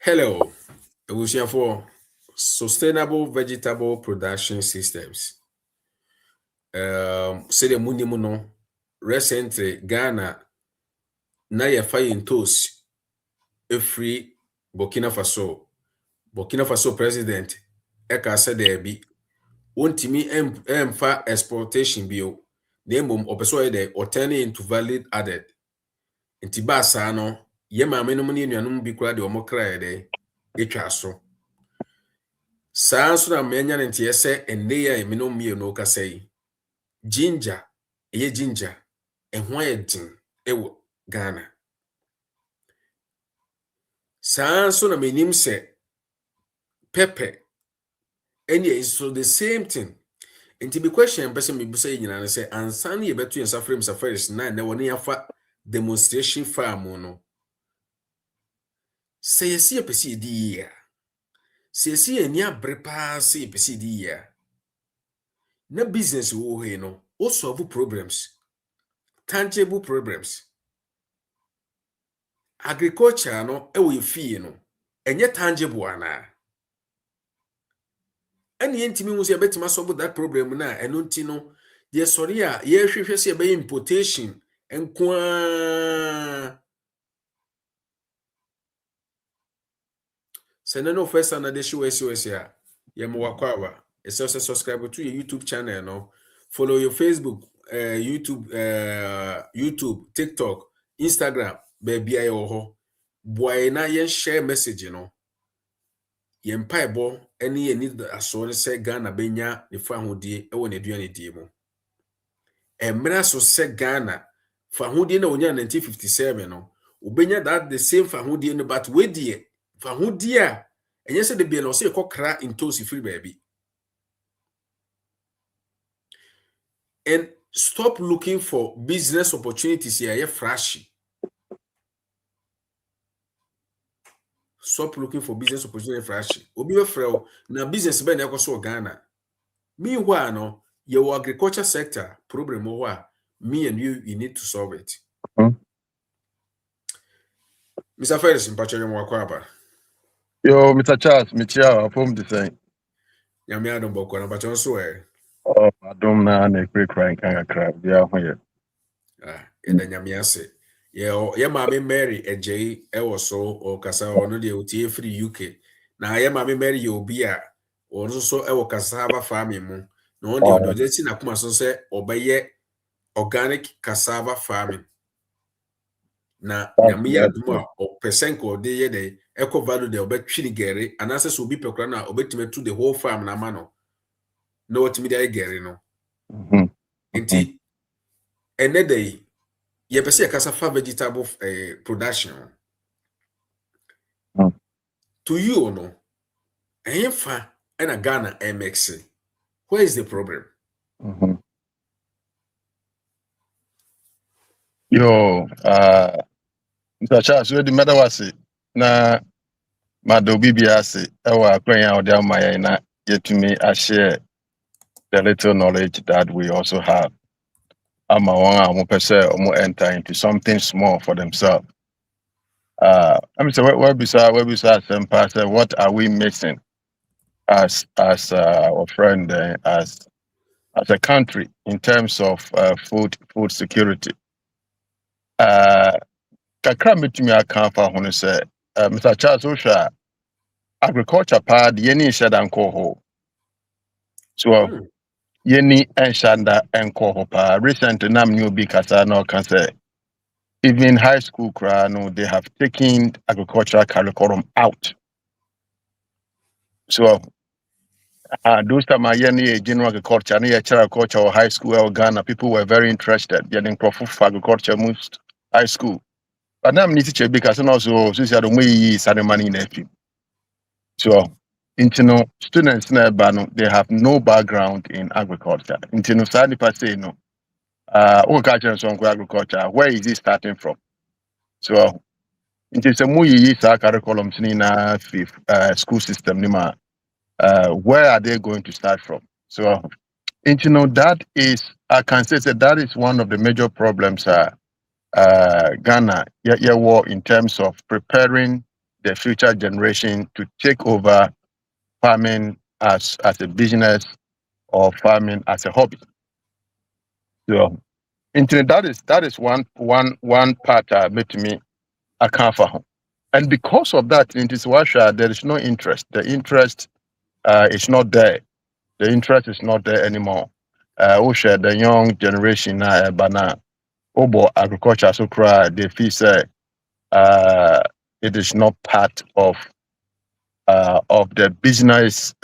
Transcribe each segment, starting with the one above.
Hello, Ebusia for Sustainable Vegetable Production Systems. Say the Munimuno recently Ghana na ye fire toast a free Burkina Faso. Burkina Faso president Eka said there be wontimi emfa exportation bio. Name opeso de or turn into valid added. Nti ba saa no ye maame no ne nuanum bi kura de omokra de etwa so. Saa nso na mmanya ne nteɛ sɛ nnɛ a emi no mmienu kasa yi ginger ɛho ayɛ den ɛwɔ Ghana. Saa nso na menim sɛ pepper ɛne so the same thing. Nti bi question pɛ sɛ mebusa yi nyinaa ne sɛ ansa ne yɛbɛto yɛn safari mu safaris na ɛnɛ wɔ ne yɛafa demonstration farm no sɛ yɛsi yɛpɛ sɛ yɛdi yie a sɛ yɛsi yɛn ani abere paa sɛ yɛpɛ sɛ yɛdi yie a na business wɔ hɔ yi no o solve problems, tangible problems. Agriculture no ɛwɔ efie no ɛnyɛ tangible ana. Ɛne yɛntimi hu sɛ yɛbɛtumi solve that problem na ɛno nti no deɛ sɔre a yɛhwehwɛ sɛ yɛbɛyɛ importation nko a. Sɛ no first na de show SOS a yɛm wakɔ awa ɛsɛ sɛ subscribe to your YouTube channel no, follow your Facebook, YouTube, TikTok, Instagram, baby I ho. Boy na yen share message no. Yen paebo any ye need aso ne se Ghana benya ne fa hodie e wo ne aduane die mu. Emra so se Ghana fa hodie na onya 1957 no. Obenya that the same fa hodie no, but we die fa hodie a enye se de be no se kokra intosi free baby. And stop looking for business opportunities here. You're flashy. Stop looking for business opportunities flashy. Obi we frel na business be na so Ghana. Meanwhile, no, your agriculture sector problem over me and you need to solve it. Mr. Ferris, mpacho mo akwaba. Yo, Mr. Charles, Michia, from the same. Yami adom boko na mpacho so Oh, I don't know any quick crying kind of crap. Yeah, here. Eda nyame ase. Ye maame Mary AJ so o kasa ono de otie free UK. Na ye maame Mary ye obi a ono so e wo cassava farming mu. Na on de si na kuma so se obeye organic cassava farming. Na nyame ya dum a o percent ko de ye de eco value de obetwi ni gere anase so obi pekra na obetime to the whole farm na ma no. Na otimi de gere no. Enti enede ye pese cassava vegetable production. To you no, enfa and a Ghana MX. Where is the problem? Yo, Mr. Charles, where the matter was it? Na Mado BBS, our praying out there, my na yet to me, I share the little knowledge that we also have. I'm a one more enter into something small for themselves. I mean, so where besides some pastor, what are we missing as our friend as a country in terms of food security? Kakra metumi aka fa ho say Mr. Charles Osha agriculture part yeni shada nko ho. So yeni enshanda enko ho pa recent nam new bi kasa no can say even high school cra no they have taken agricultural curriculum out. So those time yeni general agriculture and agriculture or high school or Ghana people were very interested getting profit for agriculture most high school. But now I'm teacher because also since I don't way money in FP. So students they have no background in agriculture. Sadi per se no agriculture and agriculture, where is it starting from? So into some curriculum in school system where are they going to start from? So that is I can say that is one of the major problems Ghana war in terms of preparing the future generation to take over farming as a business or farming as a hobby. So, that is one part made me a for. And because of that, in this Russia, there is no interest. The interest is not there. The interest is not there anymore. The young generation now, bana obo agriculture so cry they feel say it is not part of the business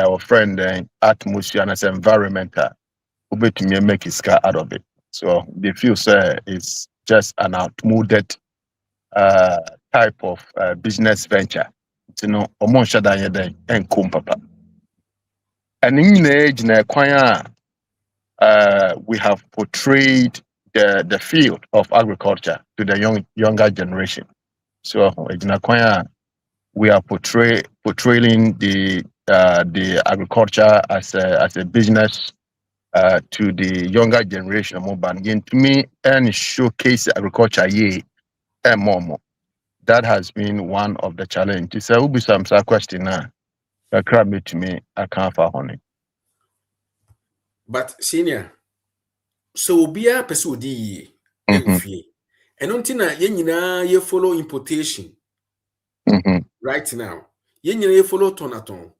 or friend atmosphere and as environmental. To me make his car out of it. So they feel say it's just an outmoded type of business venture. You know, and papa. And in age we have portrayed the field of agriculture to the younger generation. So we are portraying the agriculture as a business to the younger generation. Again, to me, and showcase agriculture and more. That has been one of the challenges. So, will be some question now. Crab to me, I can't find honey. But senior, so be a person di and until na ye follow importation right now. Ye follow tonaton.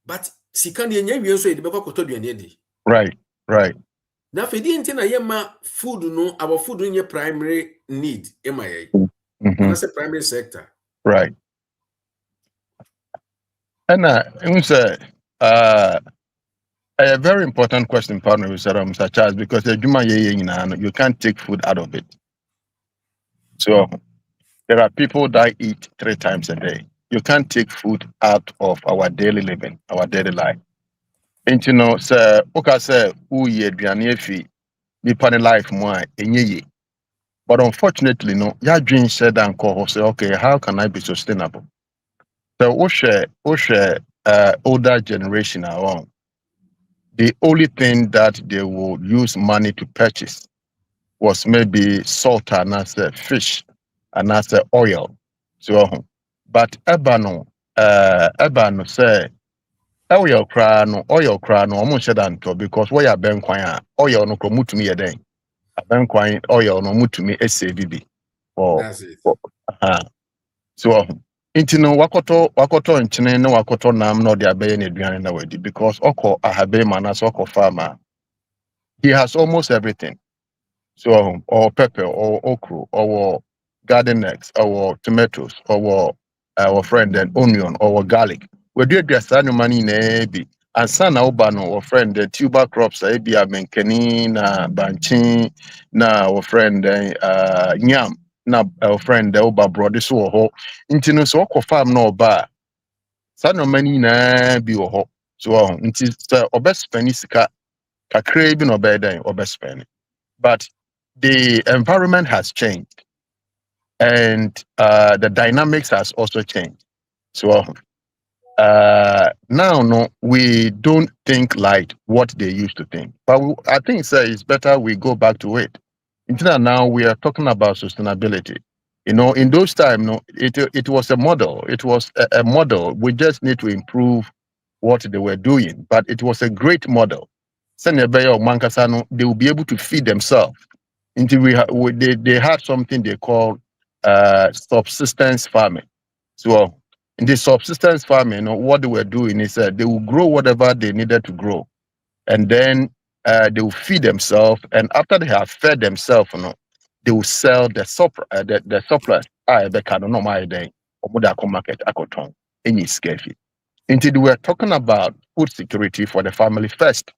But sikan ye so de beba koto duane di. Right. Na fedi until na ye ma food no, our food no primary need ema ye. That's a primary sector. Right. And say a very important question, partner, with Mr. Charles, because you can't take food out of it. So there are people that eat 3 times a day. You can't take food out of our daily living, our daily life. And you know, sir, say, life more, but unfortunately, no, your dream said and call say, okay, how can I be sustainable? So, older generation around, the only thing that they will use money to purchase was maybe salt and as fish and as oil. So, but ebano say oil crown, almost said because we are ben kwanya oil no promote me then. Ben kwanya oil no mutu me SAVB. That's it. So intino wakoto nchine no wakoto nam no de abeye na aduane na wadi because oko ahabe manas oko farmer he has almost everything. So or pepper or okra or garden eggs or tomatoes or our friend and onion or garlic. We do the money na be and sana ubano or friend the tuber crops be a menkeni na banchi na our friend nyam na our friend the uba brody so ho intino so farm no ba sana money na be ho so inti obes penny sika kakre bi no be den obes penny. But the environment has changed and the dynamics has also changed. So now no, we don't think like what they used to think. But I think it's better we go back to it. Now we are talking about sustainability. You know, in those times, no, it was a model. It was a model. We just need to improve what they were doing. But it was a great model. They will be able to feed themselves. Until they had something they call subsistence farming. So in the subsistence farming, what they were doing is they will grow whatever they needed to grow, and then they will feed themselves. And after they have fed themselves, they will sell the surplus. The surplus. Market any scarcity. Until we are talking about food security for the family first.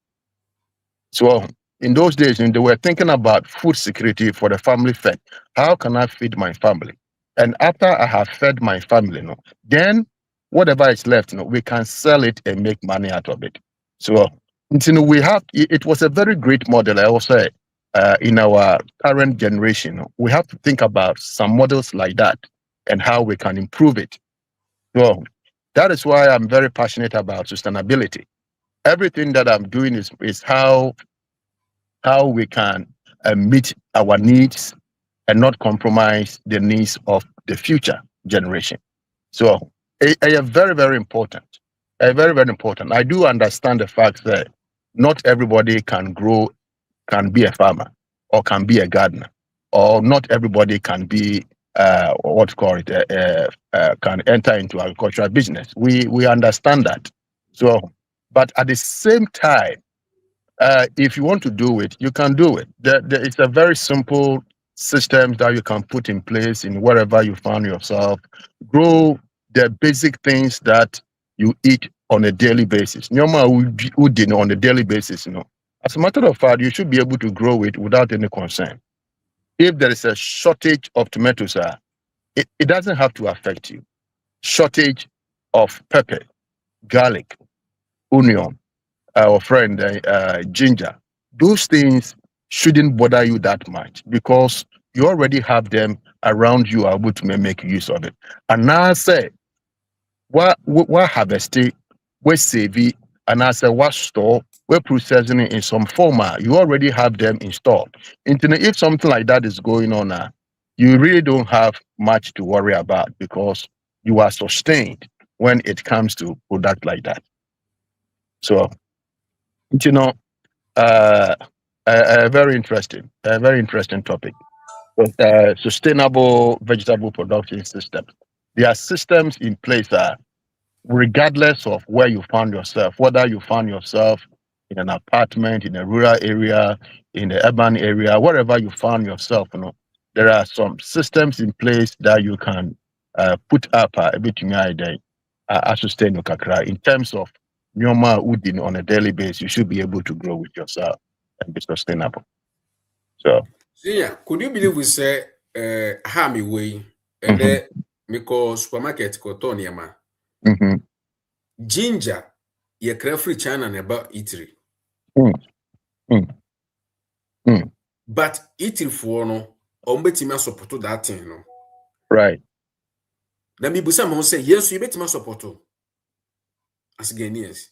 So in those days, they were thinking about food security for the family first. How can I feed my family? And after I have fed my family, then whatever is left, we can sell it and make money out of it. So it was a very great model. I will say in our current generation, we have to think about some models like that and how we can improve it. So that is why I'm very passionate about sustainability. Everything that I'm doing is how we can meet our needs and not compromise the needs of the future. generation. So very, very important. Very, very important. I do understand the fact that not everybody can be a farmer or can be a gardener, or not everybody can be can enter into agricultural business. We understand that. So, but at the same time, if you want to do it, you can do it. It's a very simple system that you can put in place in wherever you find yourself. Grow the basic things that you eat on a daily basis. On a daily basis, As a matter of fact, you should be able to grow it without any concern. If there is a shortage of tomatoes, it doesn't have to affect you. Shortage of pepper, garlic, onion, our friend ginger, those things shouldn't bother you that much because you already have them around you, are able to make use of it. And now I say, what harvesting, we save it, and I say what store, we're processing it in some format. You already have them installed. If something like that is going on now, you really don't have much to worry about because you are sustained when it comes to product like that. So, very interesting topic. Sustainable vegetable production systems. There are systems in place regardless of where you found yourself, whether you found yourself in an apartment, in a rural area, in the urban area, wherever you found yourself, there are some systems in place that you can put up a bit sustain in terms of on a daily basis. You should be able to grow with yourself and be sustainable. So yeah, could you believe we say how me way and then me call supermarket ko toniama ginger ye cra free China and about Italy. But Italy for no betima support that thing no. Right. Na me busa mo say yes you betima support as Ghanaians.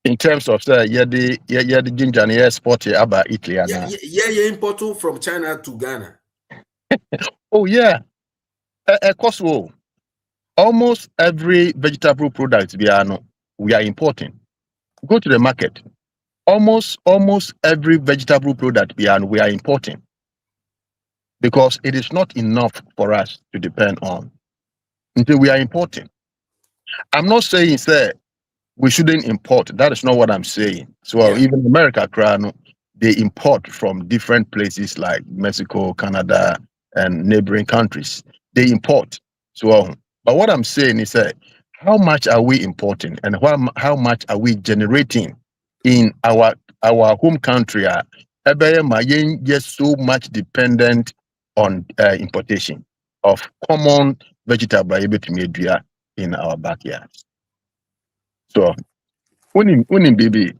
In terms of the ginger and export about Italy. Yeah, import from China to Ghana. Oh yeah. Cost almost every vegetable product we are importing. Go to the market. Almost every vegetable product we are importing because it is not enough for us to depend on until we are importing. I'm not saying we shouldn't import. That is not what I'm saying. So even America, they import from different places like Mexico, Canada, and neighboring countries. They import. So, but what I'm saying is how much are we importing and how much are we generating in our home country? Just so much dependent on importation of common vegetable in our backyard. So, when baby,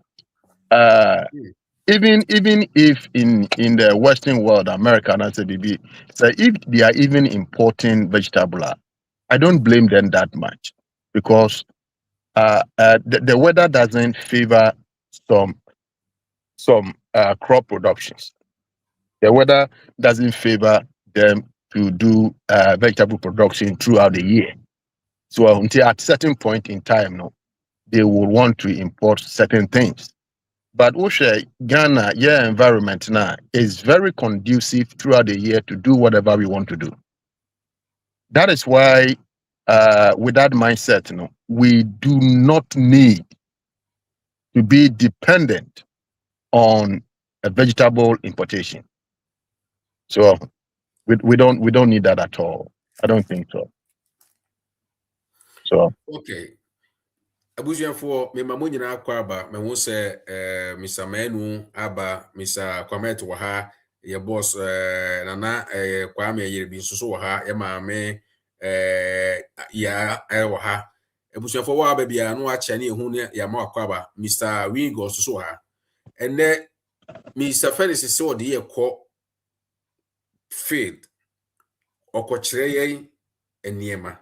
even if in the Western world, America, and I say baby, so if they are even importing vegetable, I don't blame them that much because the weather doesn't favor some crop productions. The weather doesn't favor them to do vegetable production throughout the year. So until at a certain point in time, they will want to import certain things. But Ghana, environment now is very conducive throughout the year to do whatever we want to do. That is why, with that mindset, we do not need to be dependent on a vegetable importation. So we don't need that at all. I don't think so. So okay. Abusuafo me mamu nyina akwa aba me hu se Mr. Manu aba Mr. Kwamet wo ha ye boss nana Kwame Yerebi nso wo ha ye maame ya wo ha abusuafo wo aba bia no acha ne ehu ne ya ma akwa aba Mr. Wingo nso wo ha ene Mr. Felix se wo de ye kọ field okokyere yen eniema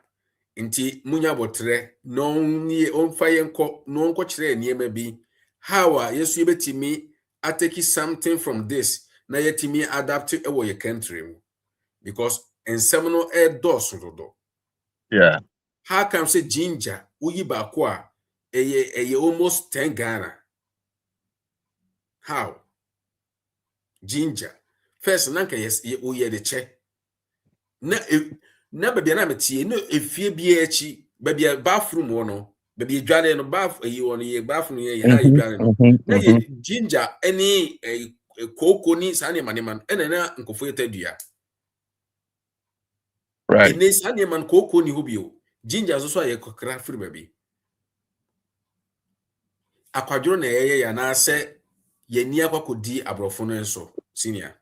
nti munya botre no nie onfa yenko no onko kire niema bi how yesu yebetimi ateki something from this na yetimi adapt ewo your country because and seminal air dos dodo. Yeah. How come say ginger uyi bakwa a almost 10 Ghana? How? Ginger. First, nanka yes uye the check. Na baby na metie no efie bia echi baby bathroom wono baby dware no bath yi wono ye bathroom ye ha ye dware no na ye ginger any koko ni sane maneman na nkofo etadua Right. ene sane man koko ni hobio ginger so ye kokra free baby akwadwo na ye ya na se ye ni akwakodi abrofo no enso senior.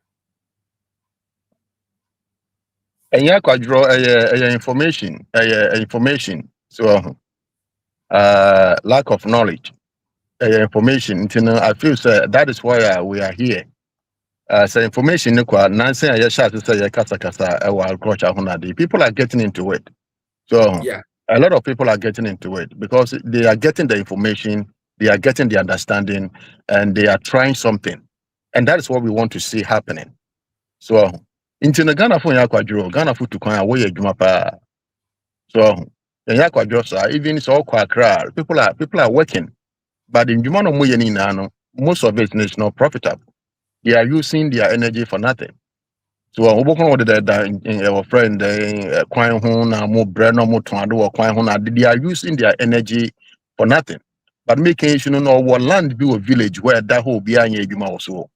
And yeah, quite draw a information, information. So lack of knowledge, information. You know, I feel that is why we are here. So information, Nancy, I shall say, kasa, agriculture. People are getting into it. So Yeah. a lot of people are getting into it because they are getting the information, they are getting the understanding, and they are trying something. And that is what we want to see happening. So, into the Ghana for Yakwadro, Ghana for to come away Jumapa. So, Yakwadrosa, even so, Kwakra, people are working, but in Jumano Muyanino, most of it is not profitable. They are using their energy for nothing. So, I'm working with our friend, Kwai Huna, Mo Breno, Mo Twando, or Kwai Huna, they are using their energy for nothing. But making sure know what land be a village where that whole behind Yuma also.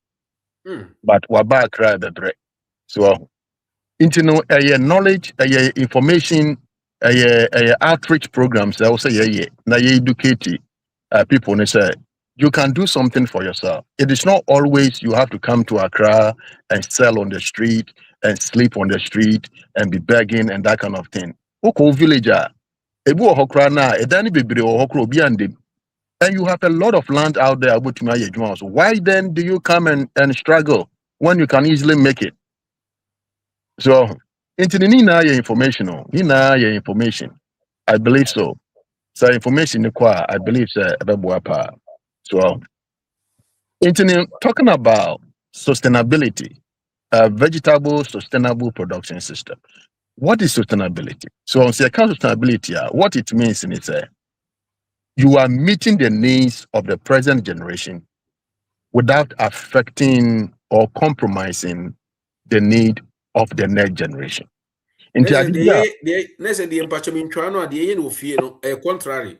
But Waba cry the bread. So, into no knowledge, information, outreach programs. I will say, now you educate people. And say you can do something for yourself. It is not always you have to come to Accra and sell on the street and sleep on the street and be begging and that kind of thing. Oko villager, ebu ohokra na edani bebre ohokro biande. And you have a lot of land out there. So why then do you come and struggle when you can easily make it? So, into the Nina information, information. I believe so. So, information, I believe, so, into talking about sustainability, vegetable sustainable production system. What is sustainability? So, on sustainability, what it means is you are meeting the needs of the present generation without affecting or compromising the need of the next generation. Nese the empacho minchano ade ye no fie no contrary.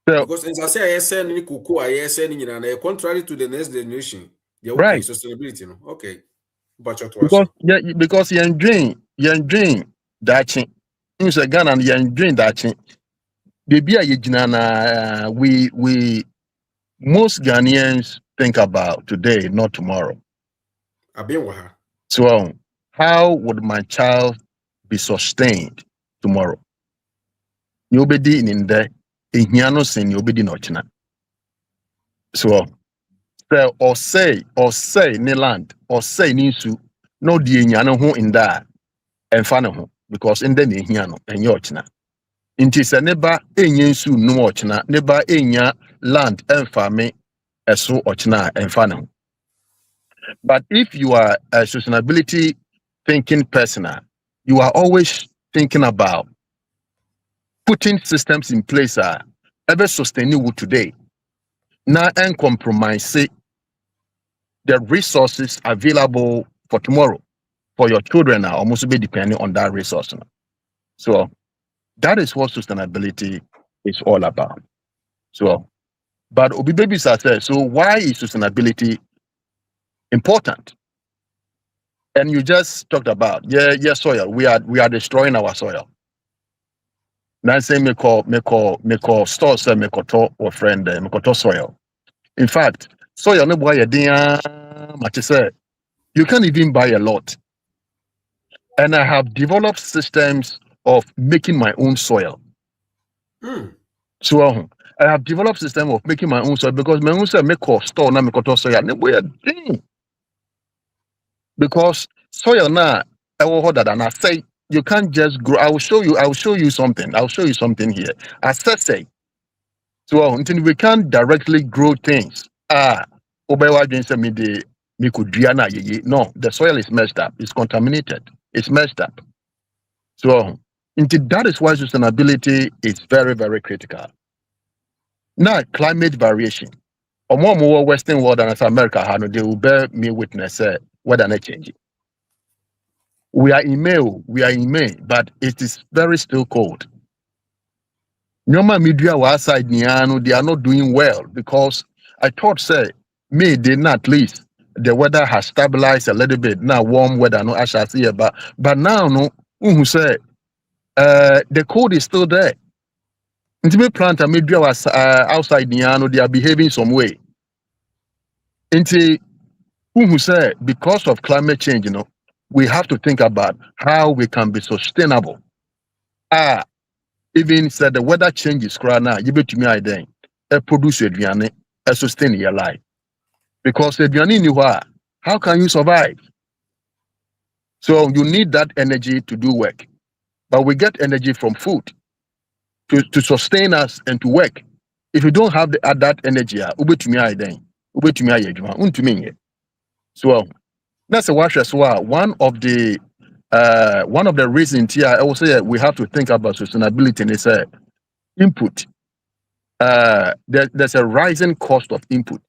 So, because as I say, I say ni kuku, I say ni na contrary to the next generation. Yeah, okay, right. Sustainability, no. Okay. Because you're doing that thing. You say Ghana and you're doing that thing. Baby, we most Ghanaians think about today, not tomorrow. So how would my child be sustained tomorrow? You'll be in there, in you'll be in So or say ni land or say ni su no di enyano ho in that and fan ho because in the enyano and yochna. Inti se neba enye su no ochna neba enya land and farming eso ochna and fan ho. But if you are a sustainability thinking person, you are always thinking about putting systems in place ever sustainable today. Now and compromise the resources available for tomorrow for your children are almost be depending on that resource. So that is what sustainability is all about. So, but Obi Baby said, so why is sustainability important? And you just talked about soil. We are destroying our soil. Now say me call store say me call or friend me call soil. In fact, soil no boy you can't even buy a lot. And I have developed systems of making my own soil. So I have developed system of making my own soil because my own soil make a store now make soil. Because soil now I will hold that and I say you can't just grow. I will show you something. I'll show you something here. I say so until we can't directly grow things. Obewa against me No, the soil is messed up. It's contaminated. It's messed up. So, that is why sustainability is very, very critical. Now, climate variation. More Western world and America, they will bear me witness weather not changing. We are in May, but it is very still cold. Nyoma media were outside Niano, they are not doing well because I thought, say, May they not at least the weather has stabilized a little bit. Now warm weather, no I shall see but now no who say the cold is still there. Intimate plant and media was outside Niano, they are behaving some way. Into who say because of climate change, we have to think about how we can be sustainable. Even said the weather changes, you bet me I then produce a sustain your life. Because if you're in how can you survive? So you need that energy to do work. But we get energy from food to sustain us and to work. If you don't have that energy, so that's a wash as well. One of the reasons here I will say we have to think about sustainability and it's input. There's a rising cost of input.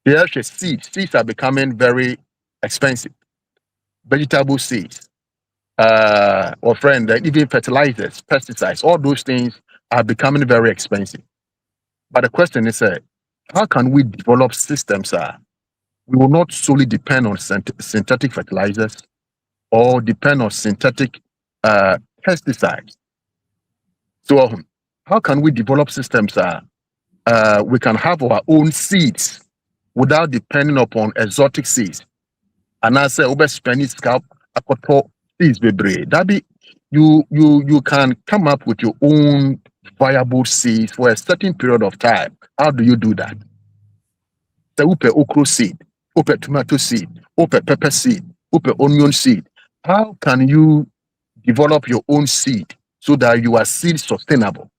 There's seeds are becoming very expensive. Vegetable seeds, even fertilizers, pesticides, all those things are becoming very expensive. But the question is, how can we develop systems we will not solely depend on synthetic fertilizers or depend on synthetic pesticides? So how can we develop systems we can have our own seeds without depending upon exotic seeds? And I say, over Spanish scalp, seeds bebre. That be you can come up with your own viable seeds for a certain period of time. How do you do that? The upe okra seed, upe tomato seed, upe pepper seed, upe onion seed. How can you develop your own seed so that you are seed sustainable?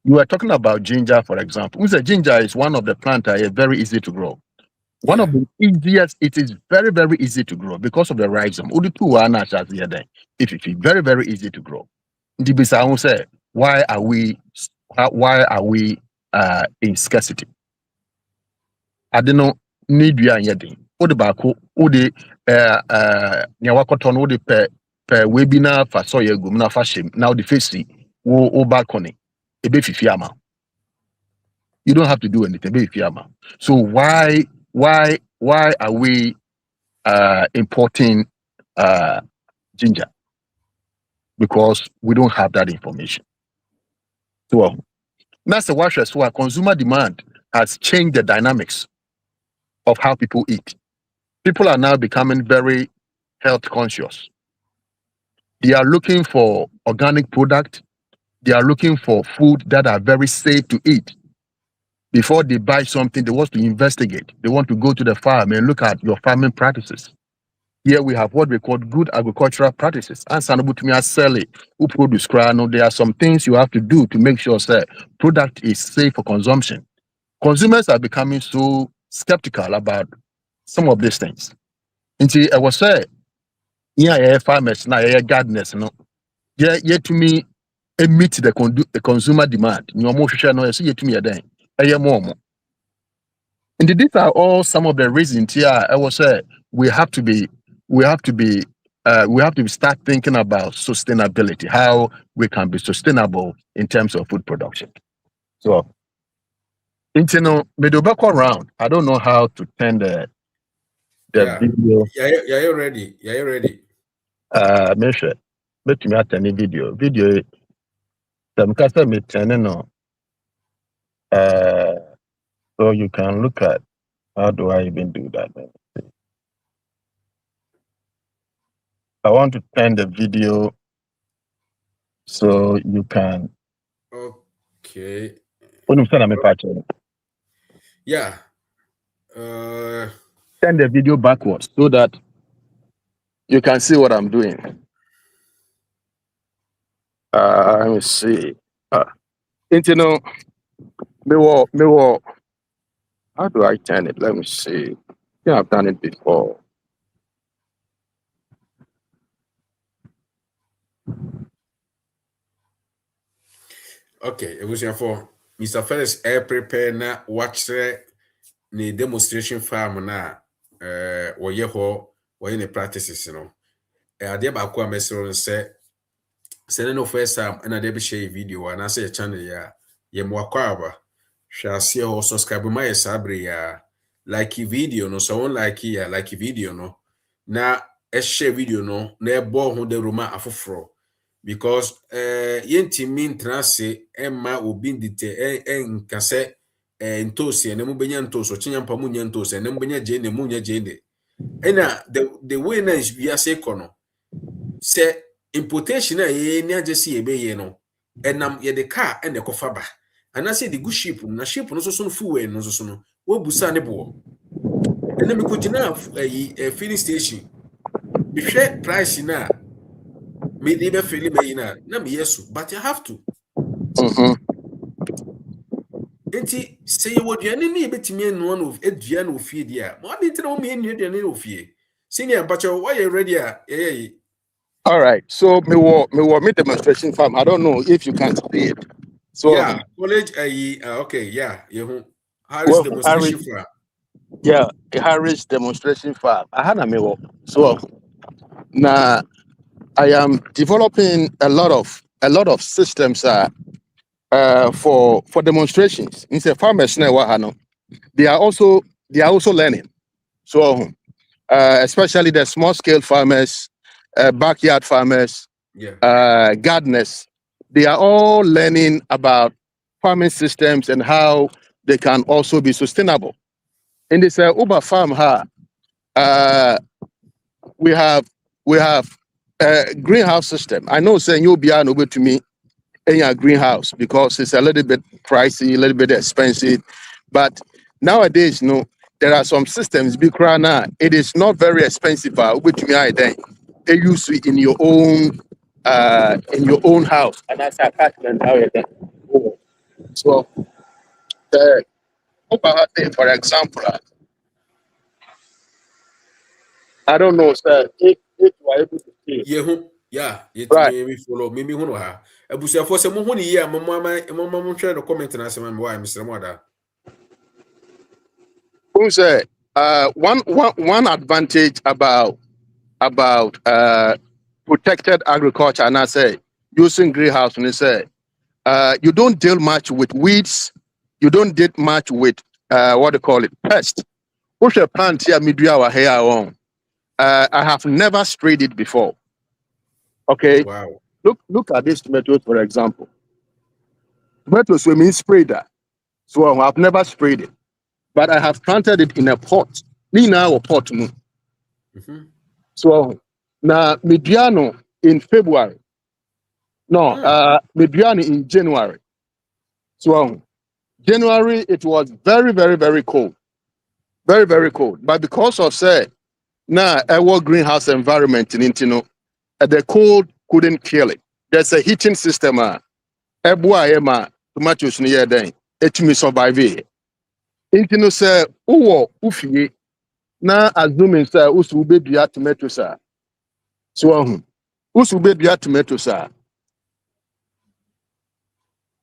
You are talking about ginger, for example. We say ginger is one of the plants that is very easy to grow. One of the easiest, it is very, very easy to grow because of the rhizome. It is very, very easy to grow. Say, why are we in scarcity? I don't know, need you anything. Odebako, Ode Nyawakoton, Ode per webinar for soya gumna fashion. Now the face o balcony. Ebe fifiama. You don't have to do anything, ebe fifiama. So why are we importing ginger? Because we don't have that information. So that's the wash as well. Consumer demand has changed the dynamics of how people eat. People are now becoming very health conscious. They are looking for organic product. They are looking for food that are very safe to eat. Before they buy something, they want to investigate. They want to go to the farm and look at your farming practices. Here we have what we call good agricultural practices. And sell it, who produce crano. There are some things you have to do to make sure that product is safe for consumption. Consumers are becoming so skeptical about some of these things. Until I was saying, farmers now, gardeners, yet to me, meet the consumer demand. To me then. And these are all some of the reasons here. I was saying we have to start thinking about sustainability, how we can be sustainable in terms of food production. So, back around. I don't know how to turn the video. Yeah, you're ready. Yeah, you're ready. Make sure. Let me attend the video. Video. Me turning on. So you can look at how do I even do that. I want to turn the video so you can. Okay. Yeah. Turn the video backwards so that you can see what I'm doing. Let me see. Me How do I turn it? Let me see. Yeah, I've done it before. Okay, it was for Mr. Felix prepare na watch the demonstration farm na wɔyɛ hɔ wɔyɛ ne practices no. Adeɛ baako a mesoro sɛ sɛ no first time na de be share video and I say channel ya ye mo akwaba hwɛ ase hɔ subscribe my sabre ya like video no so one like ya like video no na share video no na ɛbɔ ho de roma afoforo because yentimi ntrase emma obi ndite enka sɛ ntosi na mu benya ntoso chinyampa mu nya ntosi na mu benya je na mu nya je ne ena the way na is wiase kɔ no sɛ importation a ni agesi ebeye no enam ye de car ene kofa ba anase de good ship na ship no so no fuel no so no wo busa ne bo ene me kugina filling station me hwɛ price na me de be feel me na me yesu but you have to enti say you woduane ni betimi enu no edua na ofie dia mo ade ntina wo me enu aduane na ofie senior bacho why you ready a All right. So me demonstration farm. I don't know if you can see it. So yeah, college okay, yeah, Harris demonstration farm. Yeah, a Harris demonstration farm. I had a me work. So now I am developing a lot of systems for demonstrations. In the farmers now, they are also learning. So especially the small scale farmers, backyard farmers, gardeners, they are all learning about farming systems and how they can also be sustainable. In this Uber farm, we have a greenhouse system. I know saying you'll be over to me in your greenhouse because it's a little bit pricey, a little bit expensive. But nowadays, there are some systems. It is not very expensive. Which me I then they use it in your own house. And that's apartment now. So for example, I don't know, sir, if you are able to see. Me follow me hu ha abusuafo se mo hu ni ya mo try no comment na asem why Mr. Moda. Who say one advantage about protected agriculture, and I say using greenhouse, and I say you don't deal much with weeds, you don't deal much with what they call it, pests. Push a plant here, midway here on. I have never sprayed it before. Okay. Wow. Look at this tomatoes, for example. Tomatoes we mean spray that. So I've never sprayed it. But I have planted it in a pot. Nina pot. So now Mediano in February. No, Mediano in January. So January it was very, very, very cold. Very, very cold. But because of say now our greenhouse environment in Intino, the cold couldn't kill it. There's a heating system. Ebua tomatoes near then. It me survive. Intino say uwo ufie na assuming say usu be dua tomatoes. So usu be dua tomatoes.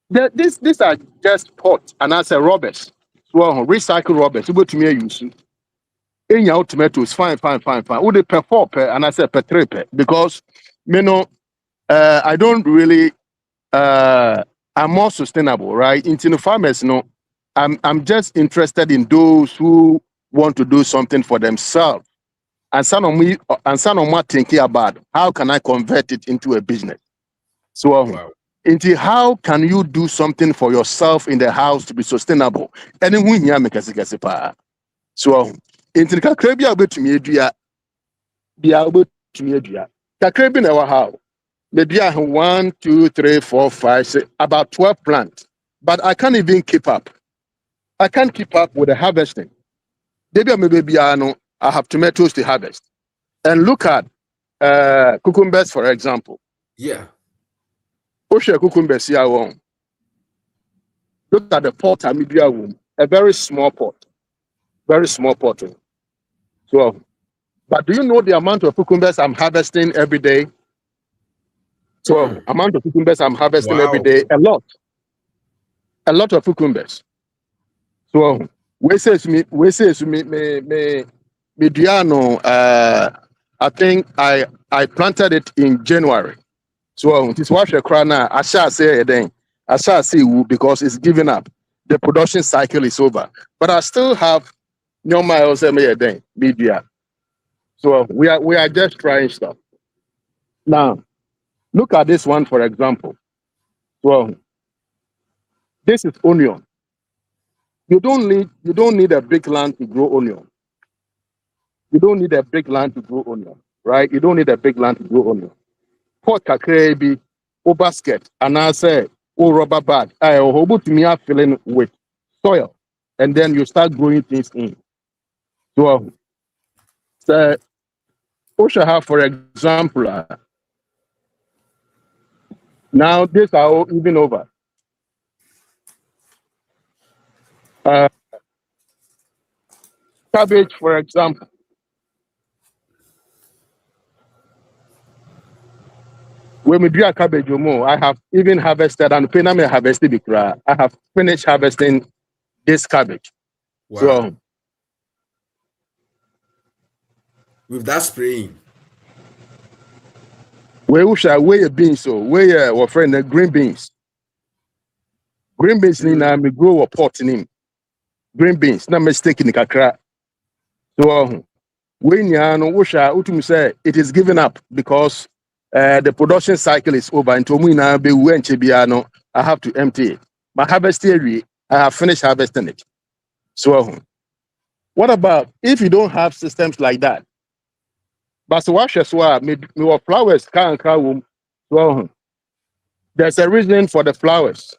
These are just pots and as a rubbers. So recycle rubbers. You go to me use. In your tomatoes, fine. Would they per 4 per and I say per 3 per because I don't really I'm more sustainable, right? Into the farmers, I'm just interested in those who want to do something for themselves. And some of me thinking about how can I convert it into a business. So into how can you do something for yourself in the house to be sustainable? And then we make a so into the Caribbean to me, be able to me, the Caribbean our house. Maybe I have 1, 2, 3, 4, 5, 6, about 12 plants. But I can't even keep up. I can't keep up with the harvesting. Maybe I have tomatoes to harvest. And look at cucumbers, for example. Yeah. Cucumbers here. Look at the pot, a very small pot. Very small pot. So, but do you know the amount of cucumbers I'm harvesting every day? So, amount of cucumbers I'm harvesting every day, a lot of cucumbers. So, we say to me, Diano, I think I planted it in January. So, this was a crana. I shall say then. I shall say because it's giving up. The production cycle is over. But I still have no miles a day, media. So we are just trying stuff. Now, look at this one, for example. Well, this is onion. You don't need a big land to grow onion. You don't need a big land to grow onion, right? You don't need a big land to grow onion. Pot kakrebi, or basket, and I say, or rubber bag. I hope to me are filling with soil, and then you start growing things in. So, Osha, for example, now these are all even over. Cabbage, for example. When we do a cabbage, I have even harvested and pename harvested bikra. I have finished harvesting this cabbage. Wow. So with that spraying, we shall weigh a beans, so we our friend the green beans. Green beans ni me grow a pot in him. Green beans, not mistaken in kakra. So when you shall say it is given up because the production cycle is over. And to me now be when I have to empty it. My harvest area, I have finished harvesting it. So what about if you don't have systems like that? But so what me flowers can't come. So there's a reason for the flowers.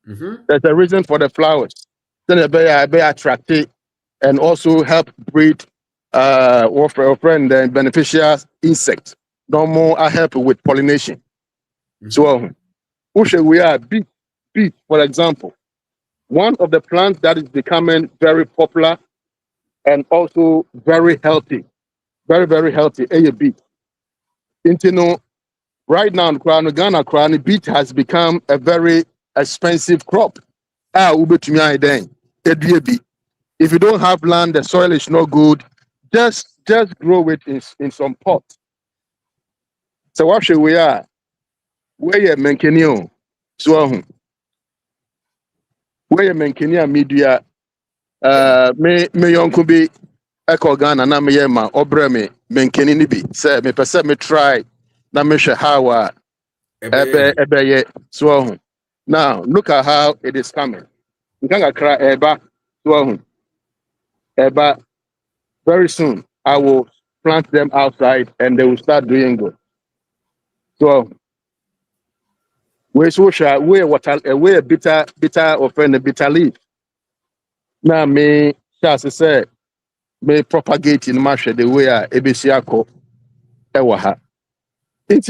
There's a reason for the flowers. Then they be attractive and also help breed friend and beneficial insects. No more I help with pollination. So we are beet, for example. One of the plants that is becoming very popular and also very healthy. Very, very healthy. A beet. Right now in Ghana, beet has become a very expensive crop. If you don't have land, the soil is not good, just grow it in some pot. So what should we are? Where menkenio? So where menkenia media me yonko bi eko Ghana na me yema obre me menkeni ni bi say me pese me try na me hwe how ebe so now look at how it is coming. Nkanga kra eba so eba very soon I will plant them outside and they will start doing good. So we social we water we bitter offend the bitter leaf. Now me just say me propagate in mashe the way ebesiako ewaha. It's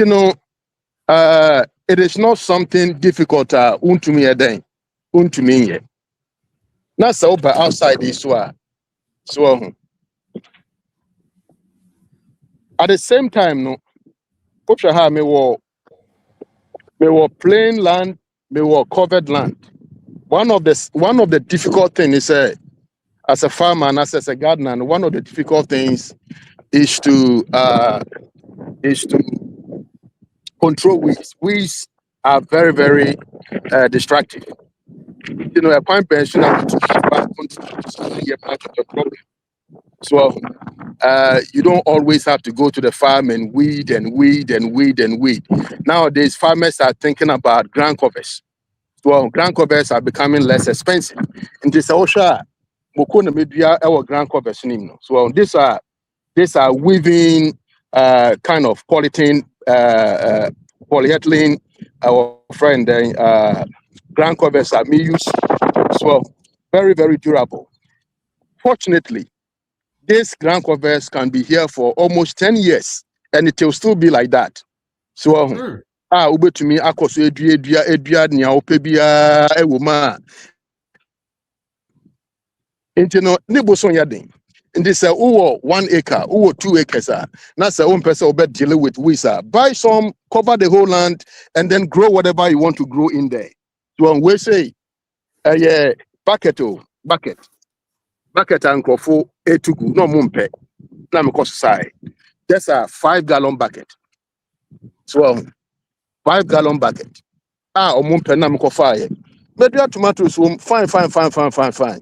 it is not something difficult untumi eden untumi ye. Na so by outside this one. So at the same time no Oshaha me were plain land, me were covered land. One of the difficult things is as a farmer and as a gardener, and one of the difficult things is to control weeds. Weeds are very, very destructive. A point pension part of the problem. So you don't always have to go to the farm and weed. Nowadays, farmers are thinking about ground covers. So ground covers are becoming less expensive. In this ocean, media our ground covers. So these are weaving kind of polyethylene, our friend ground covers are me use. So very, very durable. Fortunately, these ground covers can be here for almost 10 years and it will still be like that. So ube to me akoso edua nia opebia ewoma Into no niboson yading. In this 1 acre, 2 acres, that's own person will dealing with wisa. Buy some, cover the whole land, and then grow whatever you want to grow in there. So when we say, yeah, bucket and crofo etugu no mumpe. Na me cost side. That's a 5-gallon bucket. So 5-gallon bucket. Mumpe na me fire. Maybe tomatoes fine.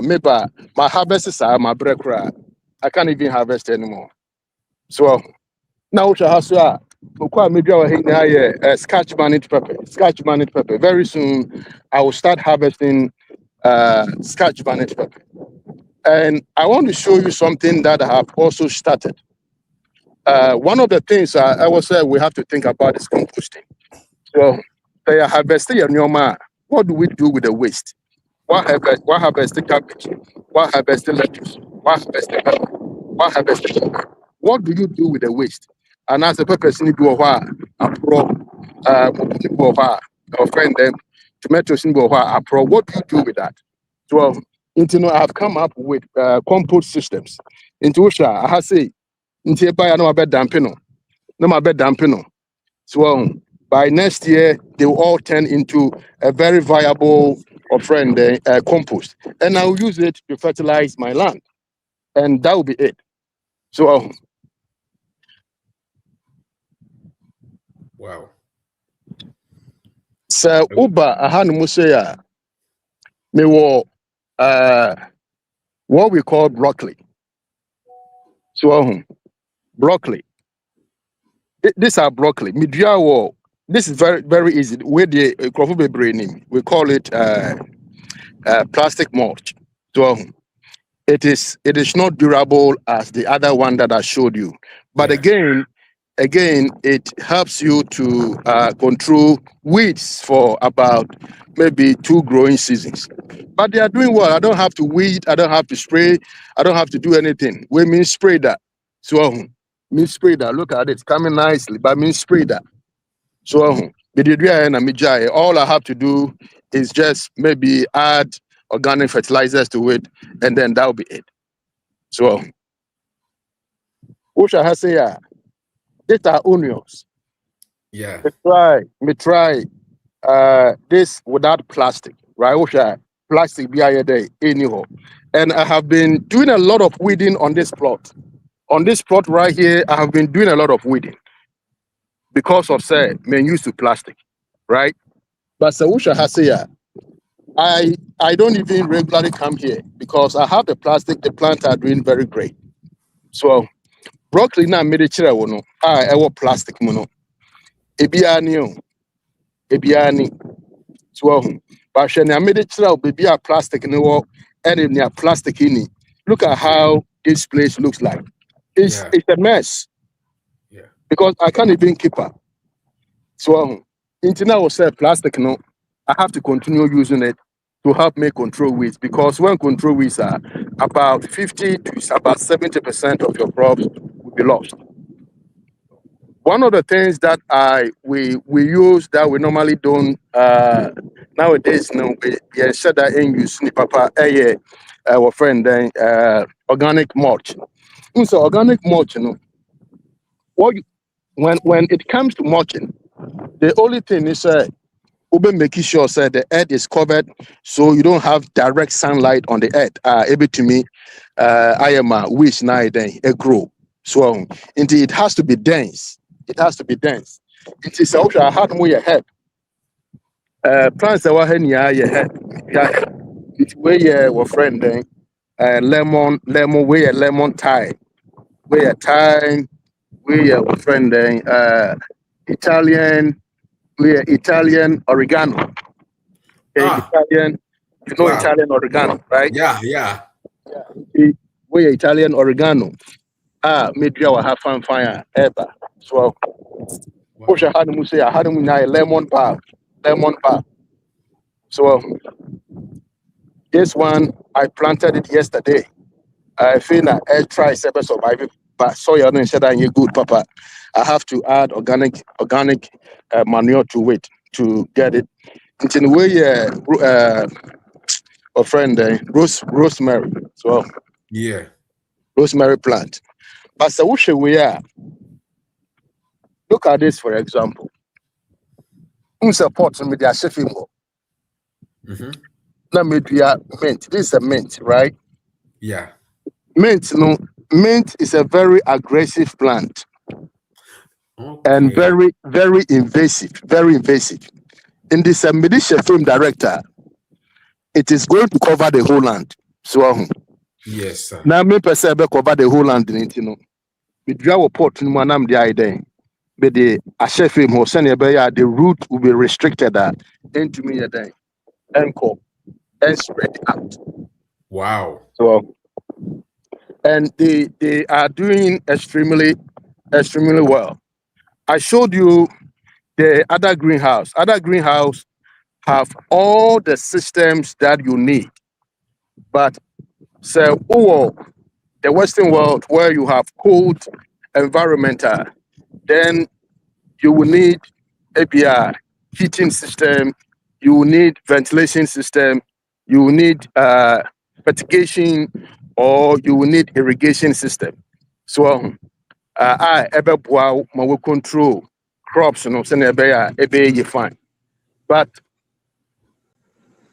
Maybe my harvest is my break. I can't even harvest anymore. So now we have maybe scratch managed pepper. Very soon I will start harvesting scratch managed pepper. And I want to show you something that I have also started. One of the things I will say we have to think about is composting. So they are harvesting your nyoma. What do we do with the waste? What harvest the cabbage? What harvest the lettuce? What harvest the pepper? What harvest the pepper? What do you do with the waste? And as a purpose, you do a friend them tomatoes in what do you do with that? So I have come up with compost systems. Into which I have say, into buy no bed dampino. No my bed dampino. So by next year, they will all turn into a very viable compost. And I'll use it to fertilize my land. And that will be it. So wow. So Uba Ahan Musea me what we call broccoli. So broccoli. These are broccoli. Midria this is very, very easy. With the crop brain, we call it plastic mulch. So it is not durable as the other one that I showed you. But again, it helps you to control weeds for about maybe 2 growing seasons. But they are doing well. I don't have to weed. I don't have to spray. I don't have to do anything. We mean spray that. So mean spray that. Look at it, it's coming nicely. But mean spray that. So all I have to do is just maybe add organic fertilizers to it, and then that'll be it. So what shall I say? These are onions. Yeah. Me try this without plastic, right? What shall I? Plastic be day anyhow. And I have been doing a lot of weeding on this plot. On this plot right here, I have been doing a lot of weeding because of men used to plastic, right? But Sawusha has say, I don't even regularly come here because I have the plastic. The plants are doing very great. So broccoli na made it wono. I want plastic mono. Ebiani. So but when I made it baby a plastic in the wall and in your plastic in it. Look at how this place looks like. It's a mess. Yeah. Because I can't even keep up. So internet will say plastic no. I have to continue using it to help me control weeds, because when control weeds are about 50 to about 70% of your crops will be lost. One of the things that we use that we normally don't nowadays, we said that in use papa our friend then organic mulch. So organic mulch, when it comes to mulching, the only thing is making sure the earth is covered so you don't have direct sunlight on the earth. Able to me, I am a wish now then a grow. So indeed it has to be dense. It has to be dense. It is also a hard way ahead. Plants that were here your head. It's where your friend then lemon way a lemon thyme. Where a thyme, where your friend then Italian oregano. Italian, Italian oregano, right? Yeah. We Italian oregano. Maybe I will have fire ever. So, push a hard say I had lemon bar. So, this one I planted it yesterday. I feel that I try to survive, but soil and said I'm good, Papa. I have to add organic manure to it to get it. It's in a way, a friend rosemary. So Yeah. rosemary plant. But so we are. Look at this, for example. Support media chefing. Now media mint. This is a mint, right? Yeah. Mint, mint is a very aggressive plant and Okay. very, very invasive. Very invasive. In this media film director, it is going to cover the whole land. So Yes, sir. now me per se cover the whole land in it, you know. We draw a port in one the idea. But the chef film who send the route will be restricted into me a day and co and spread out. Wow. So and they are doing extremely well. I showed you the other greenhouse. Other greenhouse have all the systems that you need. But so the Western world where you have cold environmental, then you will need API, heating system, you will need ventilation system, you will need fertigation, or you will need irrigation system. So I ever will control crops, you know, you fine. But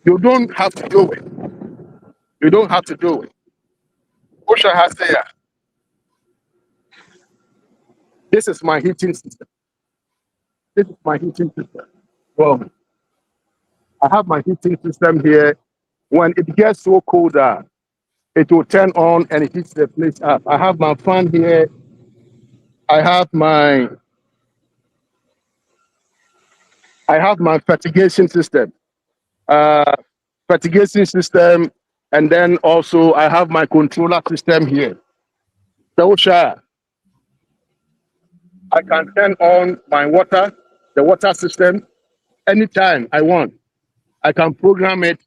you don't have to do it. You don't have to do it. OSHA has there. This is my heating system. This is my heating system. Well, I have my heating system here. When it gets so cold, it will turn on and it heats the place up. I have my fan here. I have my fertigation system. Fertigation system, and then also I have my controller system here. So OSHA, I can turn on my the water system, anytime I want. I can program it.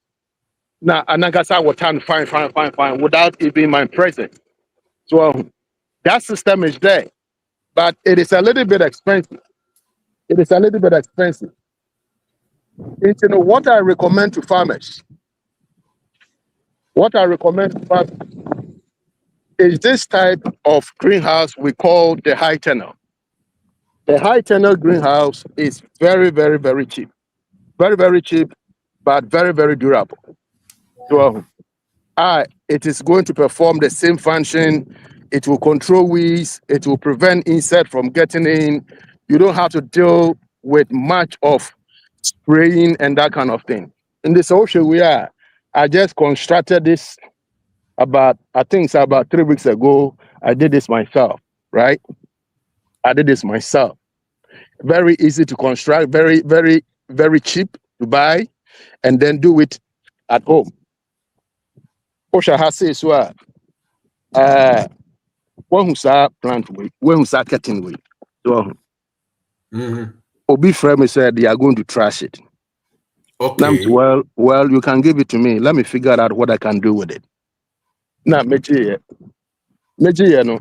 Now, Anagasa water fine, without even my presence. So that system is there, but it is a little bit expensive. It is a little bit expensive. It's, you know, what I recommend to farmers. What I recommend to farmers is this type of greenhouse we call the high tenor. The high tenor greenhouse is very, very, very cheap. Very, very cheap, but very, very durable. So it is going to perform the same function. It will control weeds. It will prevent insect from getting in. You don't have to deal with much of spraying and that kind of thing. In the social we are, I just constructed this I think it's about 3 weeks ago. I did this myself, right? I did this myself. Very easy to construct, very, very, very cheap to buy, and then do it at home. OSHA has said so. One who saw plant way, one who saw cutting way. So, Obi Frame said they are going to trash it. Okay. Well, you can give it to me. Let me figure out what I can do with it. Now, Meji, no,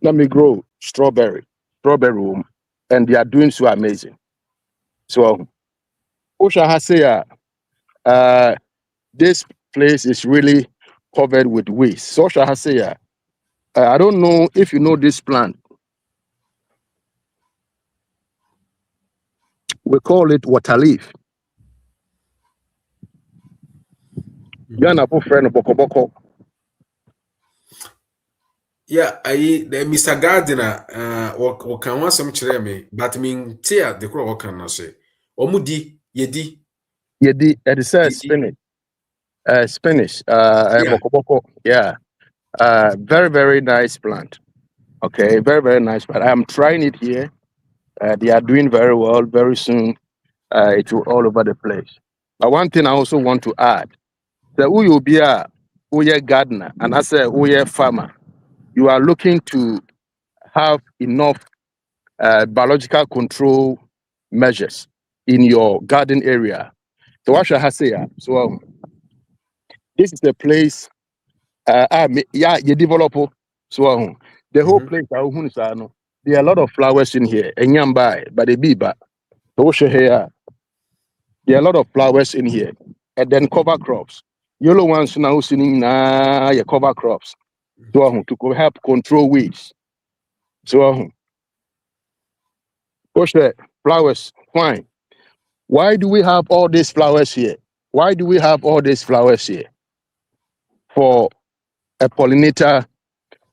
let me grow strawberry room, and they are doing so amazing. So, OSHA has said, this place is really covered with weeds. So, OSHA has said, I don't know if you know this plant. We call it water leaf. Ghana friend boko boko. Yeah, the Mr. Gardiner, can want some me, but mean tear the crow can not say. Omudi, yedi. Yedi, it says spinach. Spinach. Yeah. Boko boko. Yeah. Very, very nice plant. Okay, very, very nice plant. I'm trying it here. They are doing very well. Very soon, it will all over the place. But one thing I also want to add, that who you be a gardener, and I say who farmer, you are looking to have enough biological control measures in your garden area. So what shall I say? So this is the place you develop. So the whole place there are a lot of flowers in here. And but the biba. So here there are a lot of flowers in here, and then cover crops. Yellow ones now sitting na your cover crops. So to help control weeds. So flowers, fine. Why do we have all these flowers here? Why do we have all these flowers here? For a pollinator,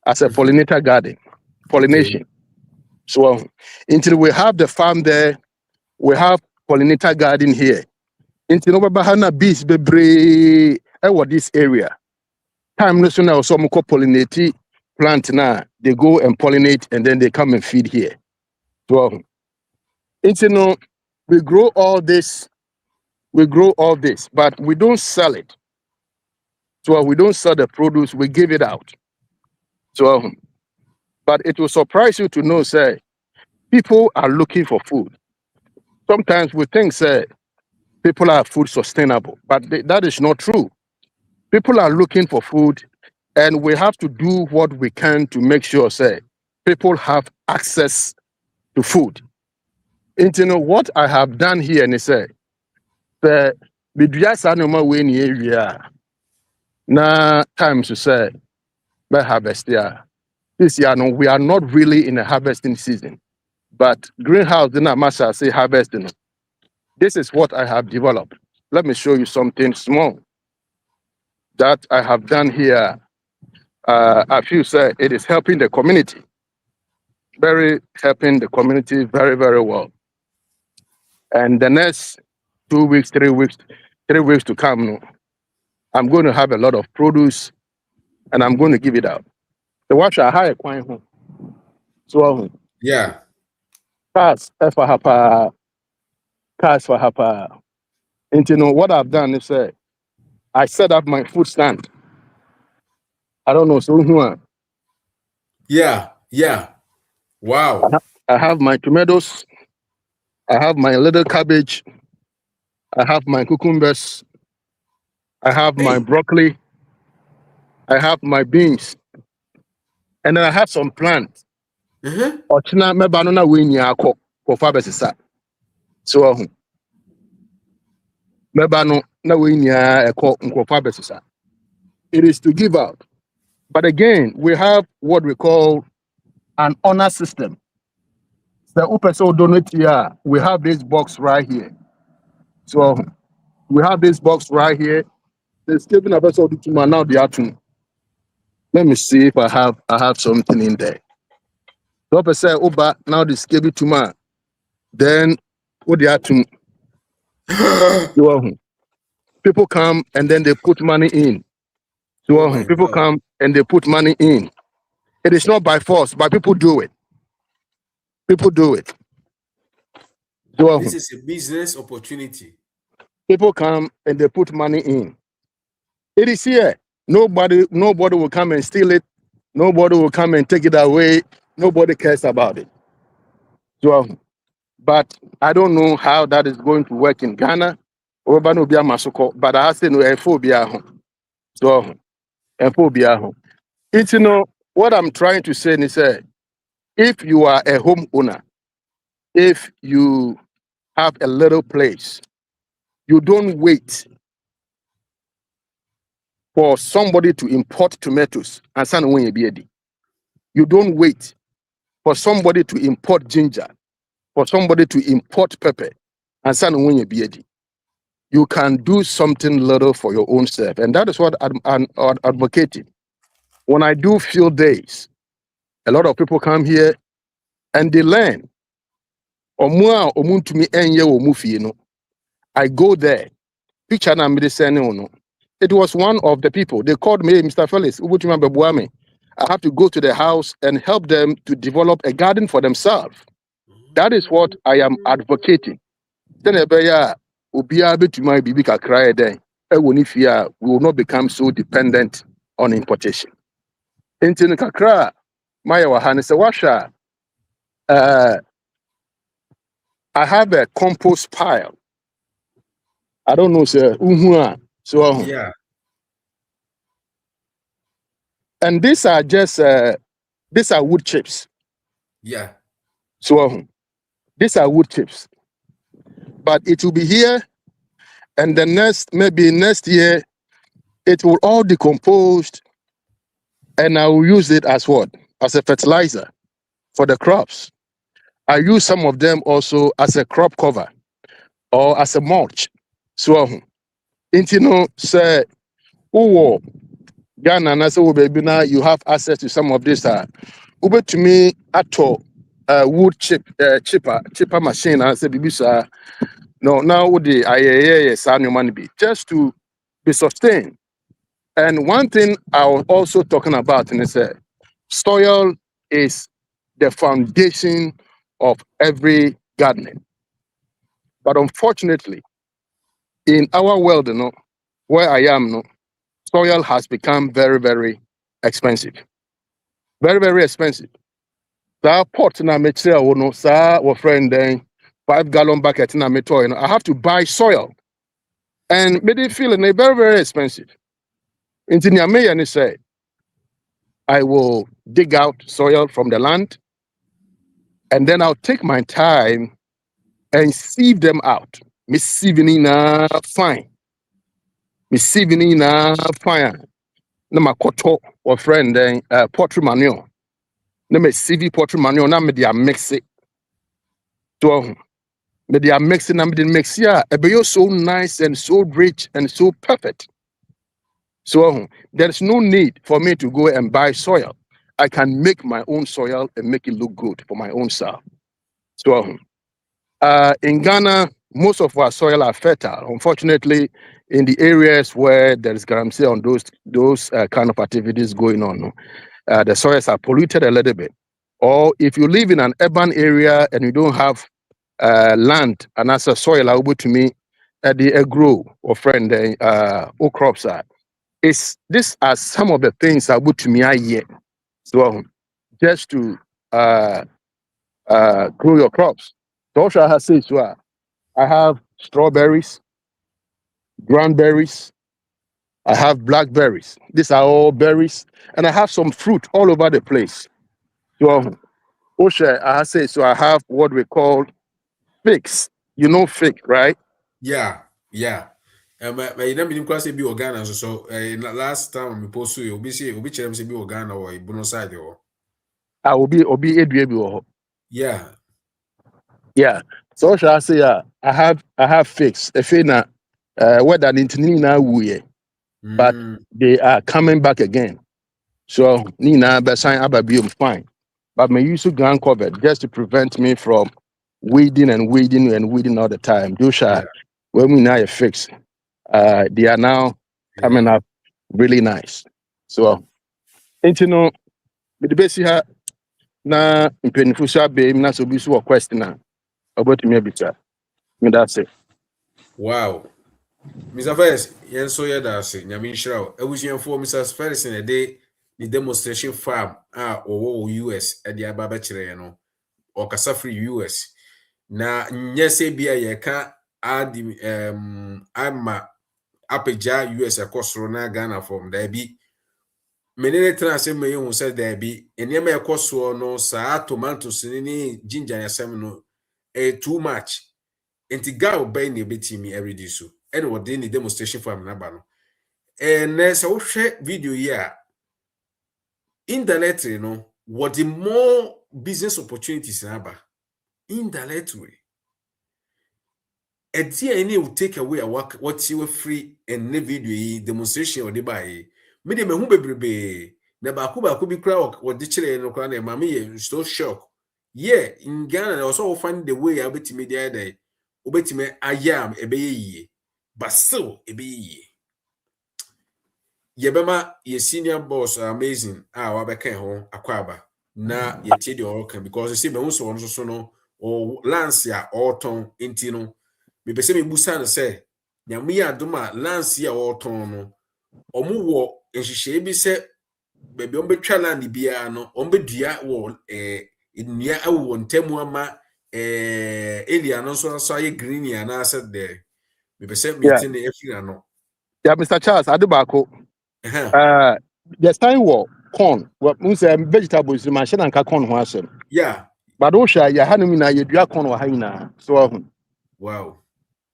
as a pollinator garden, pollination. Okay. So until we have the farm there, we have pollinator garden here. Until we have bees bebre this area. Time no sooner also pollinate plant now. They go and pollinate and then they come and feed here. So until we grow all this, but we don't sell it. So we don't sell the produce, we give it out. So, but it will surprise you to know, say, people are looking for food. Sometimes we think, say, people are food sustainable, but that is not true. People are looking for food, and we have to do what we can to make sure, say, people have access to food. And you know what I have done here, and say, the sanoma we in area na time to say, by harvest here. This year, no, we are not really in a harvesting season, but greenhouse in Amasa say harvesting. This is what I have developed. Let me show you something small that I have done here. I feel say it is helping the community, helping the community very, very well. And the next 2 weeks, 3 weeks to come, I'm going to have a lot of produce, and I'm going to give it out. The watch I hire quite home. So Yeah. cars for hapa. And you know what I've done is I set up my food stand. I don't know, so who Yeah. Wow. I have my tomatoes, I have my little cabbage, I have my cucumbers, I have my broccoli, I have my beans, and then I have some plants. Ochina me banana we nya akọ for besisa. So me banu na we nya ekọ nkwofa besisa. It is to give out. But again, we have what we call an honor system. The Upeso donate here, we have this box right here. So we have this box right here. There's giving a vessel to my now the atom. Let me see if I have something in there. So say Uba now this give it to my then what the atom. People come and then they put money in. So people come and they put money in. It is not by force, but people do it. People do it. So This is a business opportunity. People come and they put money in. It is here. Nobody will come and steal it. Nobody will come and take it away. Nobody cares about it. So, but I don't know how that is going to work in Ghana. But I say no phobia. So, phobia. It's what I'm trying to say is if you are a homeowner, if you have a little place, you don't wait for somebody to import tomatoes and send away a beard. You don't wait for somebody to import ginger, for somebody to import pepper and send away a beard. You can do something little for your own self. And that is what I'm advocating. When I do field days, a lot of people come here and they learn. I go there. Picture na medicine. It was one of the people. They called me, Mr. Felix, I have to go to the house and help them to develop a garden for themselves. That is what I am advocating. Then we will not become so dependent on importation. In kakra, Maya Wahane se washa. I have a compost pile. I don't know, sir. So Yeah. And these are just these are wood chips. Yeah. So these are wood chips. But it will be here, and the next year, it will all decompose, and I will use it as what? As a fertilizer for the crops. I use some of them also as a crop cover or as a mulch. So, say, oh, Ghana, and I say, baby, now you have access to some of this. Uber to me, at all, wood chipper machine. I say, baby, sir, no, now would the IAA money be just to be sustained. And one thing I was also talking about, and it's soil is the foundation of every gardening. But unfortunately, in our world, where I am, soil has become very, very expensive. Very, very expensive. That pot na material, our friend, 5-gallon bucket na material, I have to buy soil. And maybe feeling it very, very expensive. Into Nyame and say, I will dig out soil from the land, and then I'll take my time and sieve them out. Miss sieving fine. Miss sieving fine. No ma koto or friend pottery manure. No me sieve pottery manure. Na me dia mix it. So me dia mix it. Na me dia mix ya. Ebe so nice and so rich and so perfect. So there's no need for me to go and buy soil. I can make my own soil and make it look good for my own self. So in Ghana, most of our soil are fertile. Unfortunately, in the areas where there is guarantee on those kind of activities going on, the soils are polluted a little bit. Or if you live in an urban area and you don't have land and as a soil able to me, the grow or friend or crops are. These are some of the things that would to me yet. So just to grow your crops. So I have said, so I have strawberries, cranberries, I have blackberries. These are all berries, and I have some fruit all over the place. So Osha, I have said, so I have what we call figs. You know fig, right? Yeah. My name is Kwasi be Ghana, so last time we post you, be chem se be Ghana or Buenos side or. I will be Edu. Yeah. Yeah. So shall I say I have figs. If na whether Nina we but they are coming back again. So Nina Besan Ababium fine. But my use of ground covered just to prevent me from weeding all the time. Those are when we now fix. They are now coming up really nice. So with the base here na impenifusa be na so be so question about me bita. That's it. Wow. Mr. Ferris, yen so ye da se nyame nhyira. Abusuafo Mr. Ferris in a day the demonstration farm owo US e dia ba ba kire no. Okasa free US. Na nyese bia ye ka adi ama apeja US akosoro na Ghana from there bi menene transem me hu se there bi enema ekoso no sa tomatoes ni ginger yasem no too much enti ga obey na betimi everyday so and what dey the demonstration farm na ba no so wo hwe video here indirectly no what the more business opportunities na ba indirectly any will take away a work what you free and ne video demonstration or the buy me de mehu bebrebe na ba ku bi kra what the chile no kra na ma me so shock in Ghana they also find the way abetime dey there obetime ayam ebeye but still ebeye yebema ye senior boss amazing wabeka ho akwaba na ye tie de all because you see me so no or lance ya auton enti no me pese me busa no se nyame ya adoma lance ya auton no omo wo enhihye bi se baabi ombetwa land bia no ombedua wo nnua awo ntemu ama elia no so aye green ya na se de me pese me tin e afira no. Yeah, Mr. Charles, Adubako. There's time war corn. What means vegetables in my shed and corn was. Yeah. But Osha, ya hanumina, you do corn or hyena. So wow.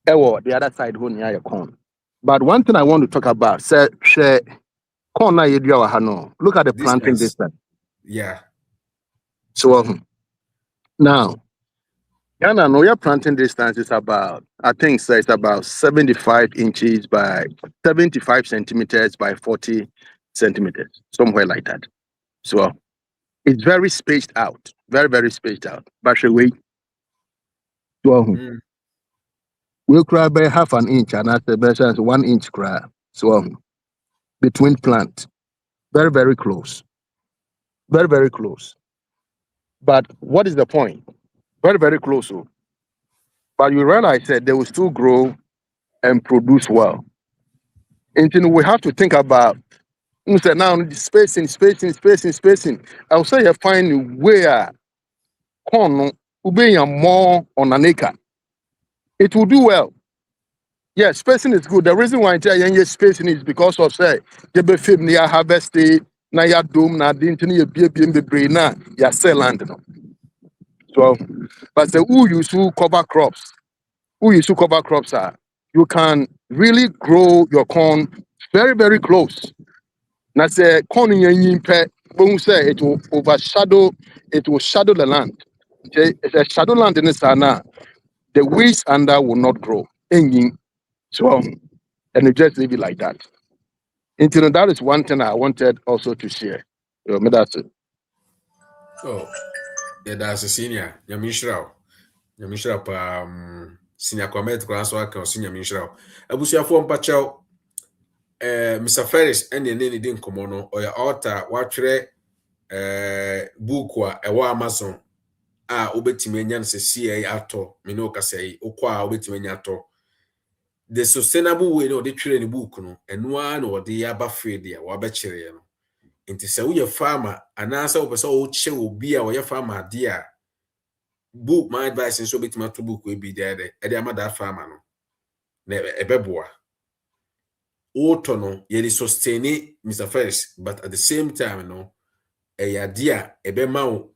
The other side when you corn. But one thing I want to talk about, say, look at the planting distance. Yeah. So now, Ghana, no, your planting distance is about, I think, so it's about 75 inches by 75 centimeters by 40 centimeters, somewhere like that. So it's very spaced out, very, very spaced out. But wait, we'll cry by half an inch, and that's the best as 1 inch cry. So between plant, very, very close, very, very close. But what is the point? Very, very close. But you realize that they will still grow and produce well. And then we have to think about now spacing. I'll say you find where corn will be more on an acre. It will do well. Yeah, spacing is good. The reason why I tell you spacing is because of say you be film near harvest na ya dome na didn't you be na ya sell land. So but the who use to cover crops. You can really grow your corn very, very close. Now say corn in say it will shadow the land. Okay, it's a shadow land in the sana. The weeds under will not grow. So and you just leave it like that. And that is one thing I wanted also to share. That's it. Oh, yeah, that's a senior. Yamishra senior comment class work or senior Mishra. Abusia form pachao. Mr. Ferris and the name didn't come on or your altar watchere book wa Amazon. Obetimenyan se CA ato, Minoka say, Okwa obetimenyato. The sustainable way no, they trade the book no, and one or the abafre there, or bachelor. Into say, we a farmer, and answer over so che will be our farmer, dear. Book my advice and so bit my book will be there, at the mother farmer no. Never a beboa. Otono, ye sustain Mr. Ferris, but at the same time, no, a idea, a bemau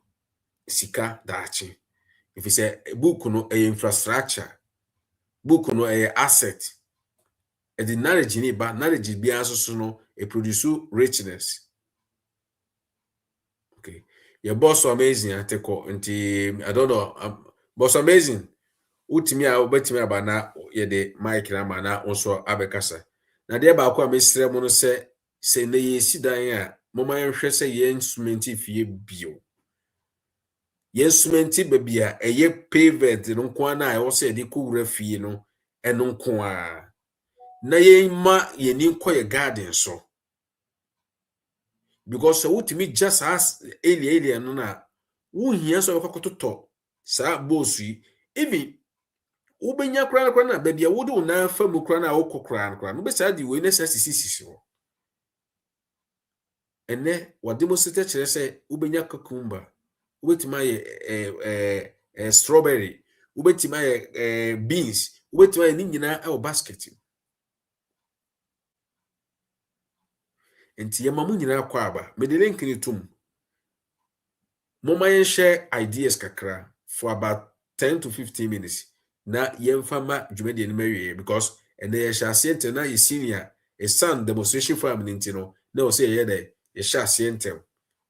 sika dachi. If you say a book no a infrastructure, book no a asset, a the knowledge in it, but knowledge be also no a produce richness. Okay, your boss so amazing. I take until I don't know, boss amazing. Utimi a obetimi aba na ye de mic na ma na onso abekasa. Na de ba akwa mesire mo no se na ye sidan a moma yenhwe se ye instrument fie bio. Yesumenti baby a eye paved no nko na e wo se de kowura fie no eno nko a na ye ma ye ni nko ye garden so because wutimi just as alien no na wo hia so bekototo sa bosu even ubenya kra na baby a wodo na fa mu kra na wokokra no be sa di we na sisi ho ene wademo sete kire se ubenya cucumber ubetima ye strawberry ubetima ye beans ubetima ye nyina e basket enti ye mamu nyina kwa aba me de link ni tum moma ye share ideas kakra for about 10 to 15 minutes na ye mfama dwumede ni mawie because ene ye share center na ye senior a sun demonstration for am nti no na o say ye de ye share center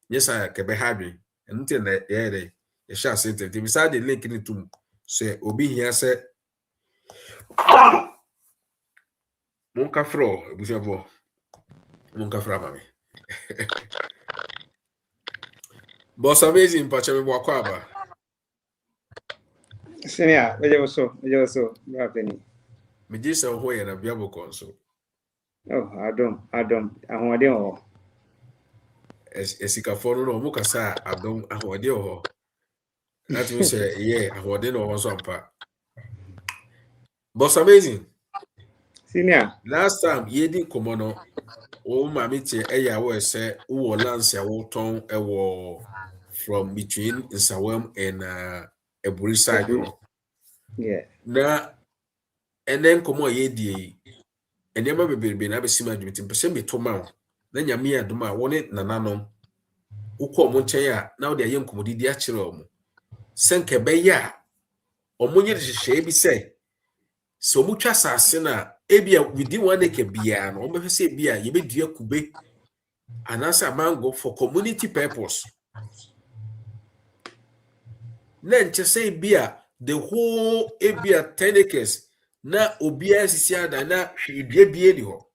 yes I ke be hadwe enti na ye de ye share center enti beside the link ni tum say obi hia say monka fro ebusiafo monka fra ba me boss amazing pacha me bwa kwa aba senior weje so brapeni me jisa ho ye na biabo konso oh adom ahode ho esika foro no mo kasa adom ahode ho that means yeah ahode no so ampa boss amazing senior last time ye di komono o ma me tie eya wo ese wo lance ya wo ton ewo from between Nsawam and Eburi side ho yeah na enen komo ye die enema bebebe na besima adwumitim pese metoma wo na nyame adoma woni nananom ukọ mo nchen ya na wo de ayem komodi di a kire omo senke be ya omo nye hyehyɛ bi sɛ so mutwa sase na ebia within 1 acre bia no omo say bia ye be dua kube anasa mango for community purpose. Then to say bia the whole ebia 10 acres na obia sisi ada na hwedua bia ni ho.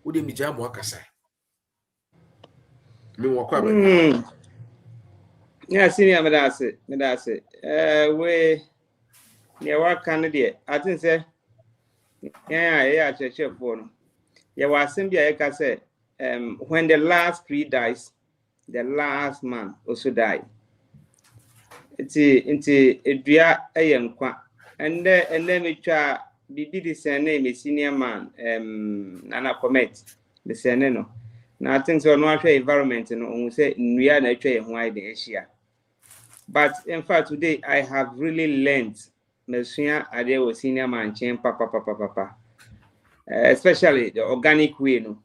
Wo de mi jam wakasa. Me wakwa be. Yeah, senior medase. We near what candidate. I think say yeah, church for. Yeah, was simply I say when the last tree dies, the last man also die. It's a dua ayankwa. And then we try bibi the same senior man Nana Comet the seneno. Now I think so no environment no say we are not why the Asia. But in fact today I have really learned Monsieur Adeo senior man chain papa. Especially the organic way no.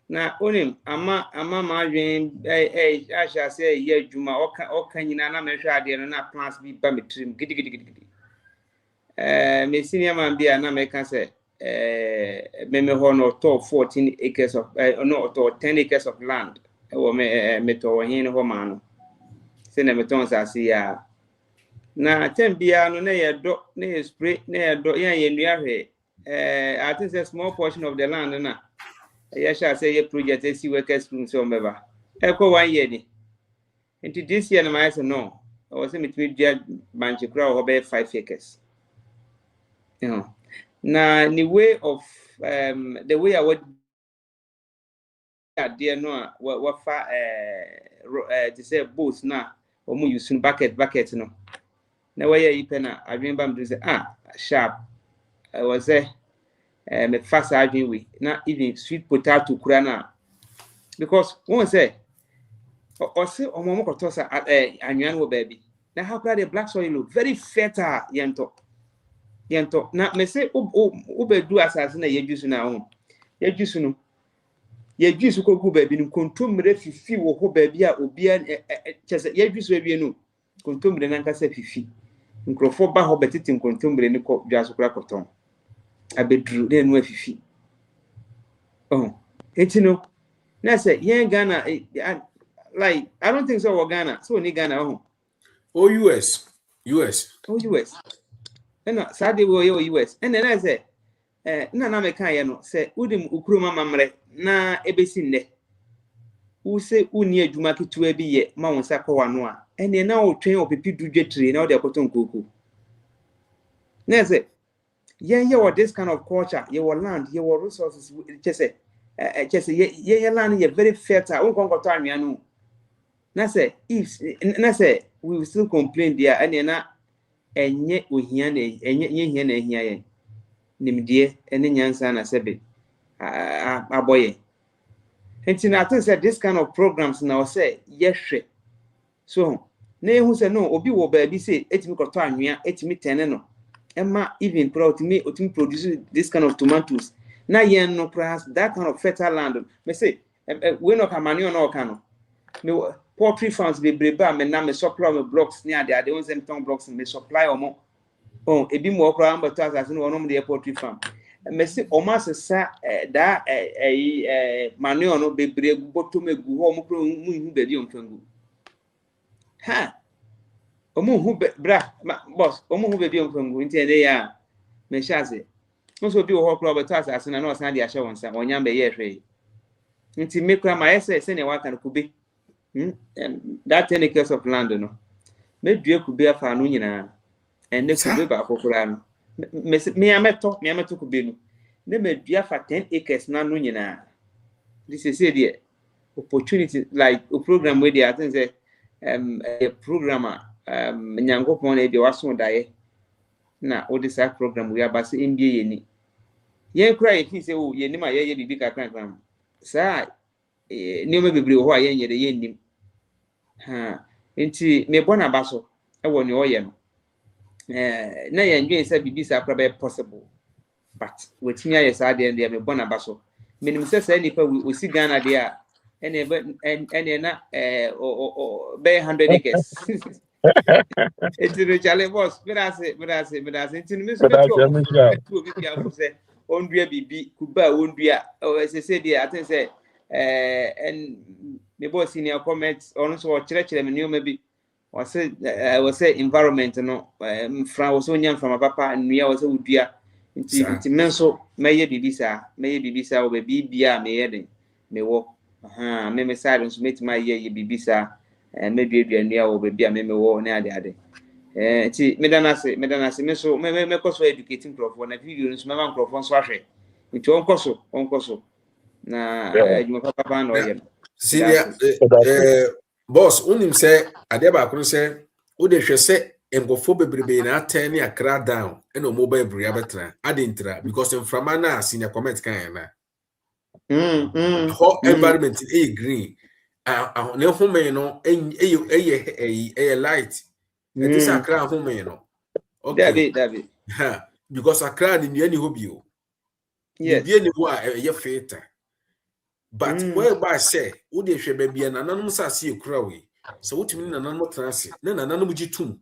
Na onim ama madwen I shall say ye juma oka nyina na mehwe ade no na plants bi ba metrim gidi me senior man bia na meka say me ho no to 14 acres of no to 10 acres of land e wo me to hin ho ma no se na me ton sa ya na tem bia no na ye do na ye spray na ye do ye nua hwe I think a small portion of the land na yes, I say a project I see workers from some ever. Echo 1 year. Into this year, I said no. I was in between Banchi Crow about 5 acres. You know. Now, the way of the way I would dear no what far to say boats now or more using bucket no. Now where you penna I remember I'm doing sharp. I was there. Me fast arguing with not even sweet potato kurana because one say or say or mama kotosa anyan baby now how the black soil look very fertile yento now me say ube do assassin ye juice na ye juice no ye juice ko go baby no kontomre fifi wo ho baby a obia chese ye juice we no kontomre na nkasa fifi nkrofo ba ho betiti kontomre ni ko dwaso kura koton abedru dey no afifi etino na say yen Ghana like I don't think so we Ghana so ni Ghana US and Saturday we US and then I say na me kan ye no say udim ukroma mamre na ebesi nne u say uni adwuma ketua bi ye ma won sa kwa no a ene na o twen opepi dudwetire na o de akoton koku na say yeah, this kind of culture, your land, your resources, just say, land, you're very fertile. We can't go to Amiano. If we will still complain there, and you're not, and yet we hear, and yet here, Nimdia, and then Yansan, I said, a boy. And Tinatin said, this kind of programs now say, yes, so, nay, who said no, Obi will baby say, 8 me got time, 8 me 10. Emma even proud me to produce this kind of tomatoes. Now yen no perhaps that kind of fertile land. Me say we no can money on all can. Me poultry farms be breba me na me supply me blocks near there. They want them ton blocks me supply or more. Oh, e bi more crowd but as no one the poultry farm. Me say almost sa that manure no be brebe bottom me gu ho mo pro mu hu be bi on fangu. Ha omo hu bra boss omo hu baby onfangu nti ene ya me shaze no so bi wo hokro but asase na no san dia hye wonsa onya be ye hwe nti mekura ma ese ne waka no kube that 10 acres of land no me due kube afa no nyina ene kube ba kokura no me ameto kube no ne me due afa 10 acres na no nyina this is the opportunity like a program where they I think say a programmer nyankopon na bi waso dae na o de sa program we abase MBA yeni yen kura ye say o yeni ma ye bibi kakran sa ni o me bebre ho a yen yede yennim ha enti me bona baso e wo ni o ye no na yen dwen say bibi sa probably possible but wetin ya yes ade and me bona baso menim say say nipa we si Ghana de a ene na be 100 acres it's the challenge boss. But I say, it's in the middle of the ondua bibi kuba ondua say dey I think say and me boss senior comment on so chere me nneoma bi was say environment no from was onyam from papa nnua was udua nti menso meye bibisa o be bia me ye den me wo me side nso metima ye bibisa me duadua nnua o be bia me wo na ade nti medanase me so me koso educating crop na video nso me man crop nso ahwe nti onkoso na adwuma papa na oye senior boss unim say ade ba kunu say wo de hwe say engofo bebrebe na aten ne akra down e no mobile bria betra adentra because mframa na senior comment kan na environment green ne home no light it is akra home no okay David because akra ni ni hobio yes bi ni ho a filter. But whereby say, would they share baby and anonymous see a crowd? So what you mean anonymous transit? No, jitum.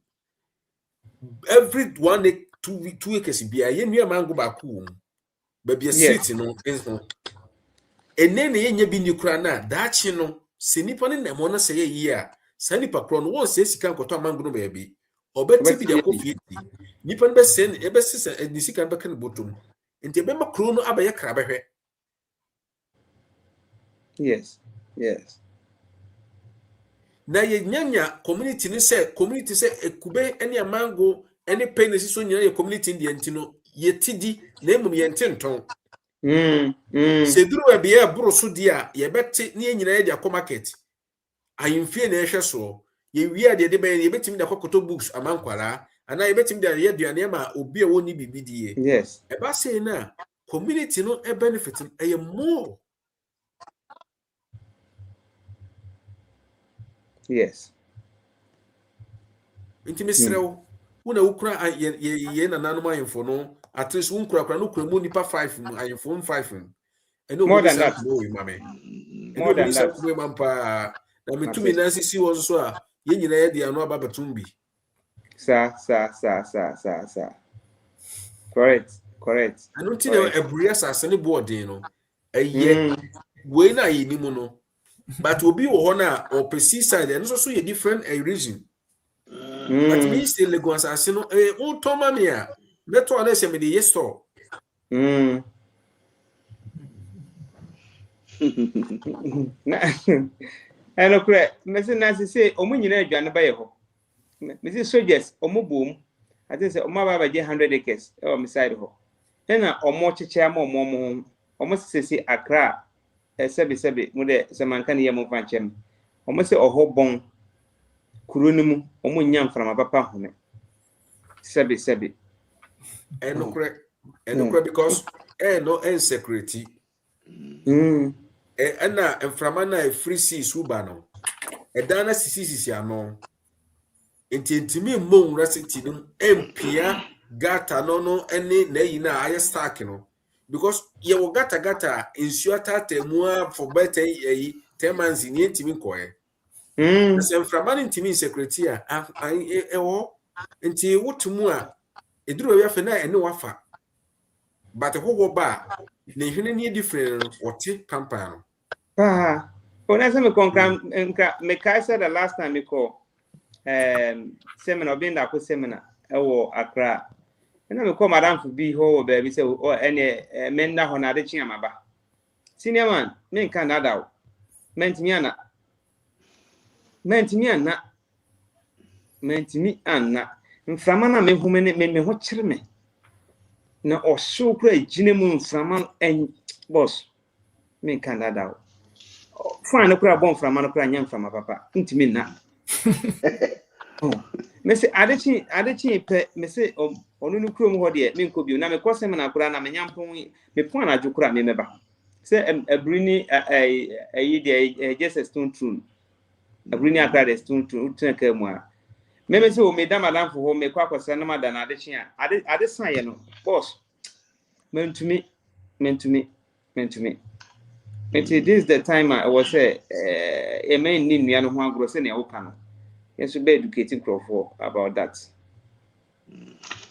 Every 1 day, 2 weeks be a year man go back home. Baby a street, you know, and then ye be new crana, that you know, Sinipan in the mona say a year, Sanipa cron won't say she can't go to a mango baby, or better be the coffee. Nipan be send a best sister and Nisikan back in the bottom. And the member chrono abaya crab. Yes. Na ye nyanya community ni say ekube ene amango ene pen si so nyina ye community ndi antino ye tidi na emum ye ntenton se duru e bia buru so dia ye beti ne nyina ye dia market ayimfie na ehwe so ye wi ade de ben ye betimi da kokoto books amankwara ana ye betimi da ye duane ma obi a woni bibidie yes e ba say na community no e benefit e ye more. Yes. Inti misrew una ukra ye na nanoma info no at least unkra no kra mu nipa 5 mu ayefo 5 eno more than that mame more than that eno mampa na metumi na sisi wo so a ye nyina ye dia no aba batumbi sa correct eno ti na eburia sase ne boarding no eye we na ye ni mu no but obi wo ho na o pesticide eno so ye different a region. But me still Lagos asino o to mame a beto na se me de yesto eno kure me se na se omu nyina adwane ba ye ho me se soldiers omu bom I think say omu ba je 100 acres e o me side ho na omu cheche ama omu se Accra sebe mu de se manka ne yemu fanchem omu se oho bon kuro ni mu omu nyam frama papa home sebe eno kure because no insecurity na enframa na free seas uba no dana sisi ano entimi mo resiti no empia gata no ene na yi na aye stack no because ye wo gata ensure tata mu for better 10 months ni entimi koye se enframa no entimi insecurity a ewo enti wotumu a eduru ya fe na ene wafa but who ba na hwene ni different wote pampa no when I say me konkra me kai said the last time me call seminar being that seminar ewo Accra and me call madam for be ho baby say o ene men na ho na de chi amaba senior man me kan that out mentimi anna mframa na me hu me ho kire me na o so kura ejine mu mframa en boss me kan that out fine kura bon mframa no kura nya mframa papa ntimi na me say adechi pe me say onu nu kuro mu ho de me nkobio na me kwose me na kura na me nyampon me pon na dwokura me meba say abrini ayi de just a stone through abrini akra de stone through utenka mu a me say o me da madam for ho me kwa kwose na madam adechi a ade san ye no boss mentumi this is the time I was say e main ni nua no ho agro say na e woka no yes be educating crop about that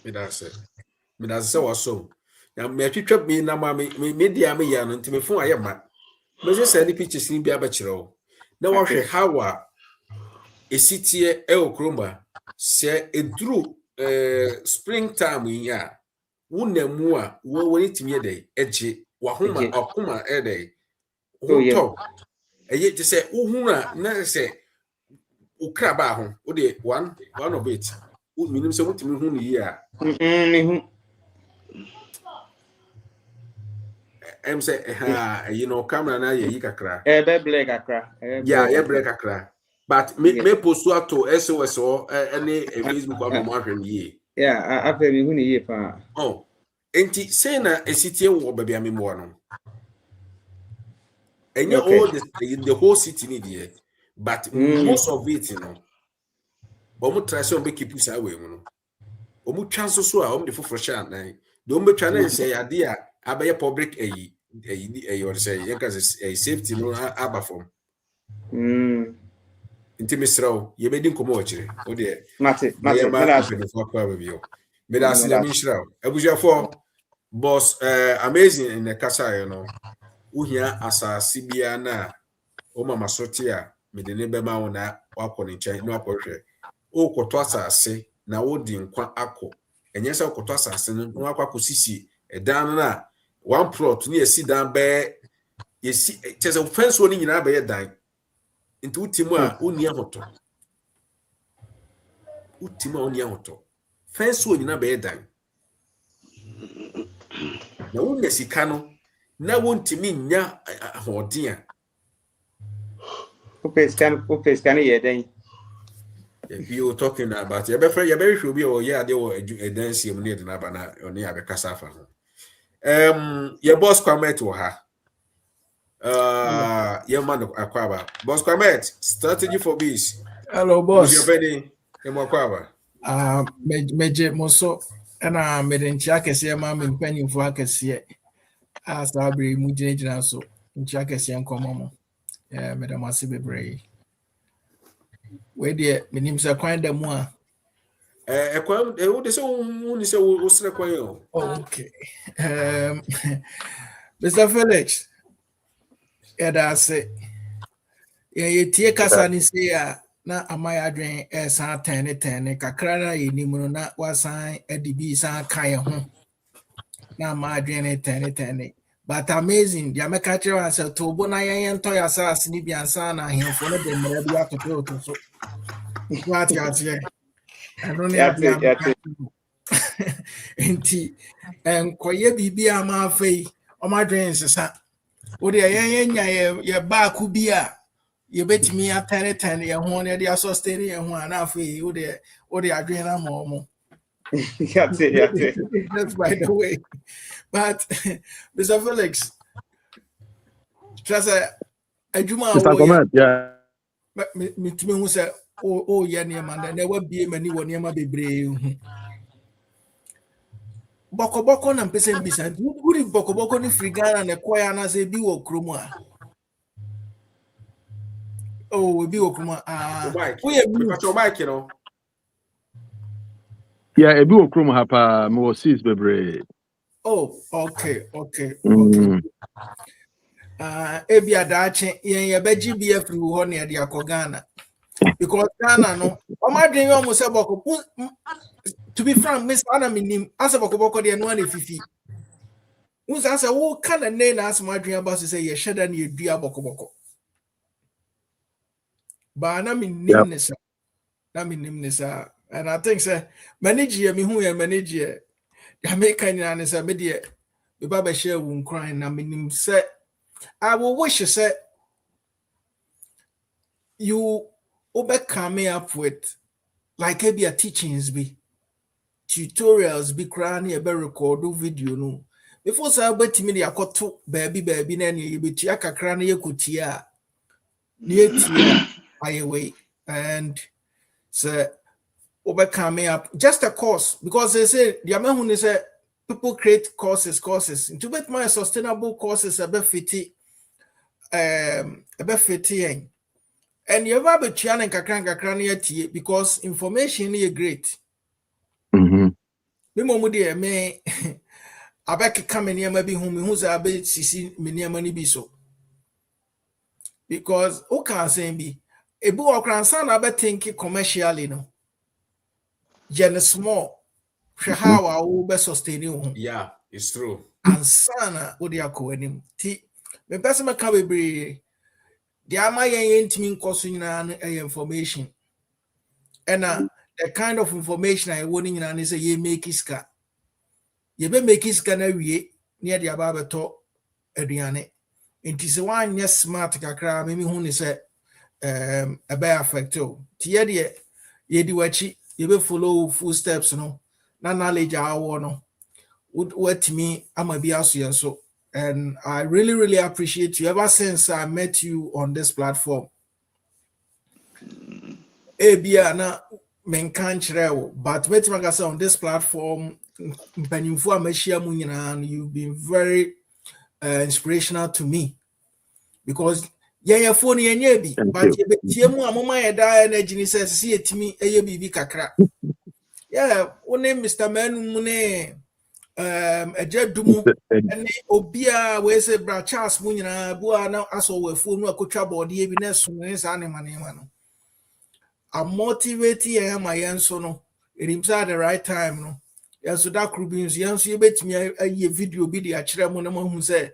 me that's say was so na me twetwa me na ma me dia me ya no ntime fon aye ma me se send pictures ni bia ba kire o na wo hwe how a esitie e okroma se eduru springtime ya wunamu a wo timi ye dey eje wahoma akoma e dey ho eye te se uhunu a na se ukra ba ho o de one of it o minim se wotimi hu ni ya em say you know camera na ye kakra be black akra yeah black akra but me post to SOS or any Facebook or mo ahwem ye yeah after me hu ni ye pa oh enti say na esitie wo baba me mo no enye all the whole city ni there but most of it you know omo try say omo keep us away mu no omo twanso so a omo de foforo sha nan de omo twa na say ade a abaye public or say a safety no aba from inti misraw ye be din komo ochire o de mate for kwa bio me da se mi shraw abujafo boss amazing in the kasa you know uhia asasi bia na o mama soti a me de ne be ma wona wakọ ne nchen no akọhwe o koto asase na wo di nkwa akọ enye se koto asase no no akọ sisi edan na one plot ni esi dan be yesi chese fence woni nyina be dan nti utimu a oni ahoto fence woni nyina be dan na wonni sika no na wontimi nya ahoden a okay scan ye dan you talking about you be sure be o ye ade o dance mu ne de na ba na oni abekasa afa ho your boss comment wo ha your man akwaba boss comment strategy for biz hello boss your beni akwaba meje moso na medenchi akese ma me mpanyimfo akese asabri mu jinejina so nchi akese nkomo mo medam asibebre we de menim se kwan da mu a kwan wo de se wo ni se wo sre kwan yo okay Mr. Felix edase ye tie kasa ni se ya na amaya adwen san ten kakra na yeni mu na wasan adibi san kan ho na amaya adwen ten but amazing dia meka kire wa se to bo na yen to ya sas ni biansa na ahemfo no de mera bi atoto so what ya tie eno ne ade enti koye bibia ma afei o ma adwen sesa o de yen nya ye ba ku bi a ye betimi atene ye ho na de sustain ye ho na afei o de adwen na mo yate that's by the way but Mr. Felix just adwuma comment yeah mitimi hu se o ye ne man na wa bie mani wo ne ma bebre hu boko na mpese mbisa uri boko ni frigana ne koya na se bi wo kromu a oh bi wo kromu o ye mic no yeah ebi okrum hapa me was sees bebre oh okay ebi adache ye beji bi afri ho ne de akogana because Ghana no o ma dwen yo mo se boko to be frank miss ana minim asa boko de no na fifi unsa say wo kana ne na asma dwen about say ye sheda na edua boko ba na minim ne sa and I think say manager me hu ya manager ya make nyina ne say me de be ba share wo nkran na minim say I will wish you say you come up with like a teachings be tutorials be crying a record video no before say bet me dey akoto baby na you be tia kakra na yakutia near tia away and say come up just a course because they say the amount who say people create courses to bet my sustainable courses a bit fitting and you ever be chianing kakran yet because information is great. Me abɛkeka me nneɛma bi ho mehu sɛ abɛsisi me nneɛma no bi so because who can say be a book or grandson I bet think commercially no jen small how I will be sustaining Yeah, it's true. and sana what they are calling ti me person can be the ama yen intimi nkoso information and the kind of information I want in is a ye make iska ye be make iska na wie near the ababeto aduane nti se wan yes smart kakra me hu ni se a bear affect tie de ye di wachi ye be follow full steps no na knowledge awo no what me ama bi aso so and I really appreciate you ever since I met you on this platform bia na menkan chire but met magasa on this platform mpanimfo amashia mu nyina you've been very inspirational to me because your phone yenye bi but tie mu amoma yeda energy ni say se yetimi eye bibi kakra yeah one Mr. Manu mu ne ejedumu ene obia we say bra Charles mu nyina bua na aso we phone nu akotwa body bi na so ne sa ne manema no I'm motivating my yanso no it at the right time no yanso da krubins yanso ye betimi aye video bi de akire mu na mahu say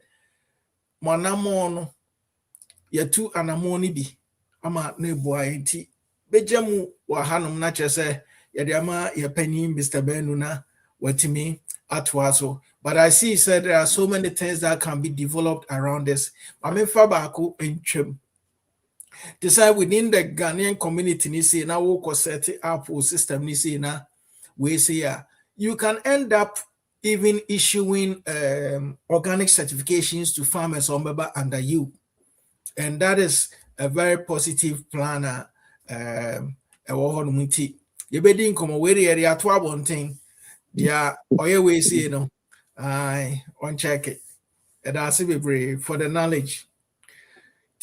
monamo no yetu anamoni bi ama na eboa enti bejam wa hanom na chese yede ama ye pani Mr. Benu na watimi atwaso but I see said there are so many things that can be developed around this amemfa baako entwem decide within the Ghanaian community ni say na wo set up system ni say na we say you can end up even issuing organic certifications to farmers on under you. And that is a very positive plan. You be din come away area to one thing. Yeah, always say no. I on check it. And that's be for the knowledge.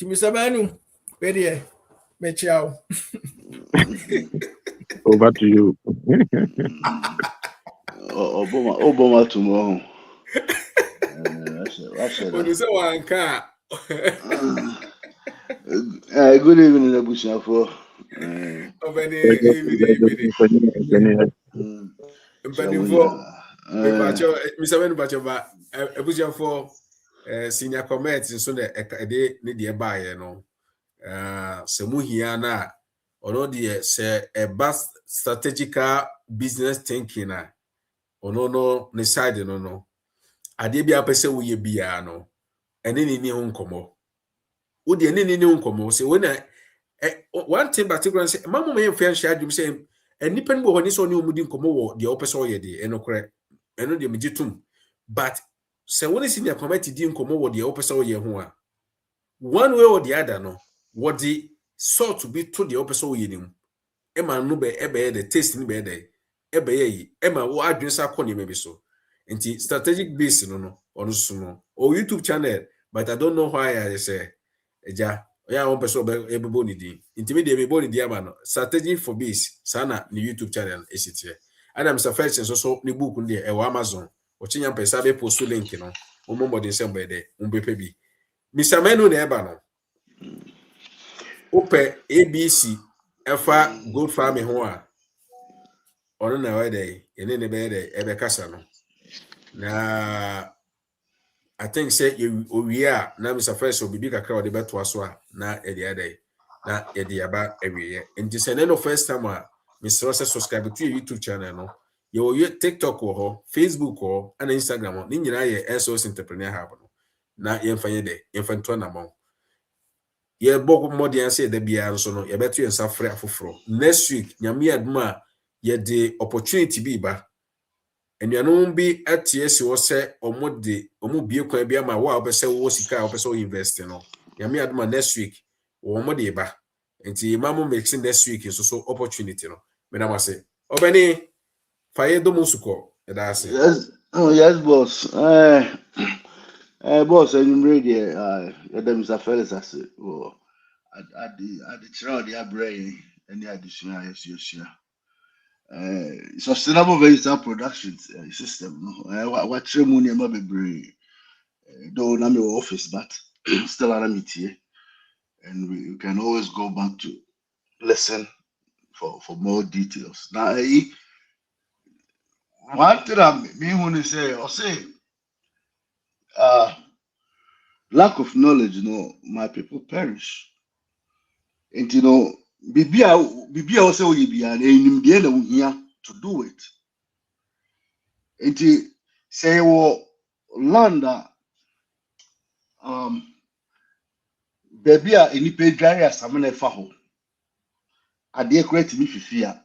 Mr. Banu, where me ciao. Over to you. Obama tomorrow. Good evening, Abushafo. Senior comments so the ne de bae no semuhia na ono de se a best strategical business thinking na ono no ne side no ade bia pese wo ye bia no ene ni ho nkomo wo de ene ni ho nkomo se we na one thing particular say mamu me yefia hia adwum say enipa ni bo honi so ne omudi nkomo wo de opese wo ye de enokre eno de megitum but se woni senior committee di nkomo wo de opese wo ye ho a one way or the other no what the sort to be to the opposite wo ye nim ema no be ebe the taste ni be dey ebe yi ema wo adwensa kɔ ne mebi so nti strategic base no ono so no o YouTube channel but I don't know why I say eja ya one person ebebo ni di nti me dey ebebo ni di ama no strategy for base sana ni YouTube channel esitie ana Mr. Felix so ni book ndi e wa Amazon o chinya pesa be post link no o mo de sembe de umbepe bi Mr. Menu na eba no ope ABC efa gold farming ho a ono na we dey ene ne be dey ebe kasa no na I think say you owia na Mr. Fresh obibi kakra o de beto aso a na e dey dey na e dey aba ewiye nti say no first time a Mr. Ross subscribe to YouTube channel no you TikTok ho Facebook ho and Instagram ho ni nyina ye SOS Entrepreneur Hub no na yemfanye de yemfanto na mo ye boko modern say de bia so no ye beto ye nsafre afoforo next week nyame aduma ye de opportunity bi ba enuanom bi atiesi wo se omode omubie kwan bi ama wo obese wo sika obese wo invest no nyame aduma next week wo omode ba enti mamu mixing next week so opportunity no me na mase obeni faye do musuko e da ase Yes, yes, boss. Boss, I'm ready. Mr. Felix, I said, oh, at the trial, the brain, and the addition, yes. sustainable vegetable production system. What ceremony am I be though I'm in office, but still I'm here, and we can always go back to listen for more details. Now, one thing I want to say, I'll say, lack of knowledge, my people perish. And Bibia also will be an enemy here to do it. And say, land baby a any pay dry as I'm a faho. I dare create me fear.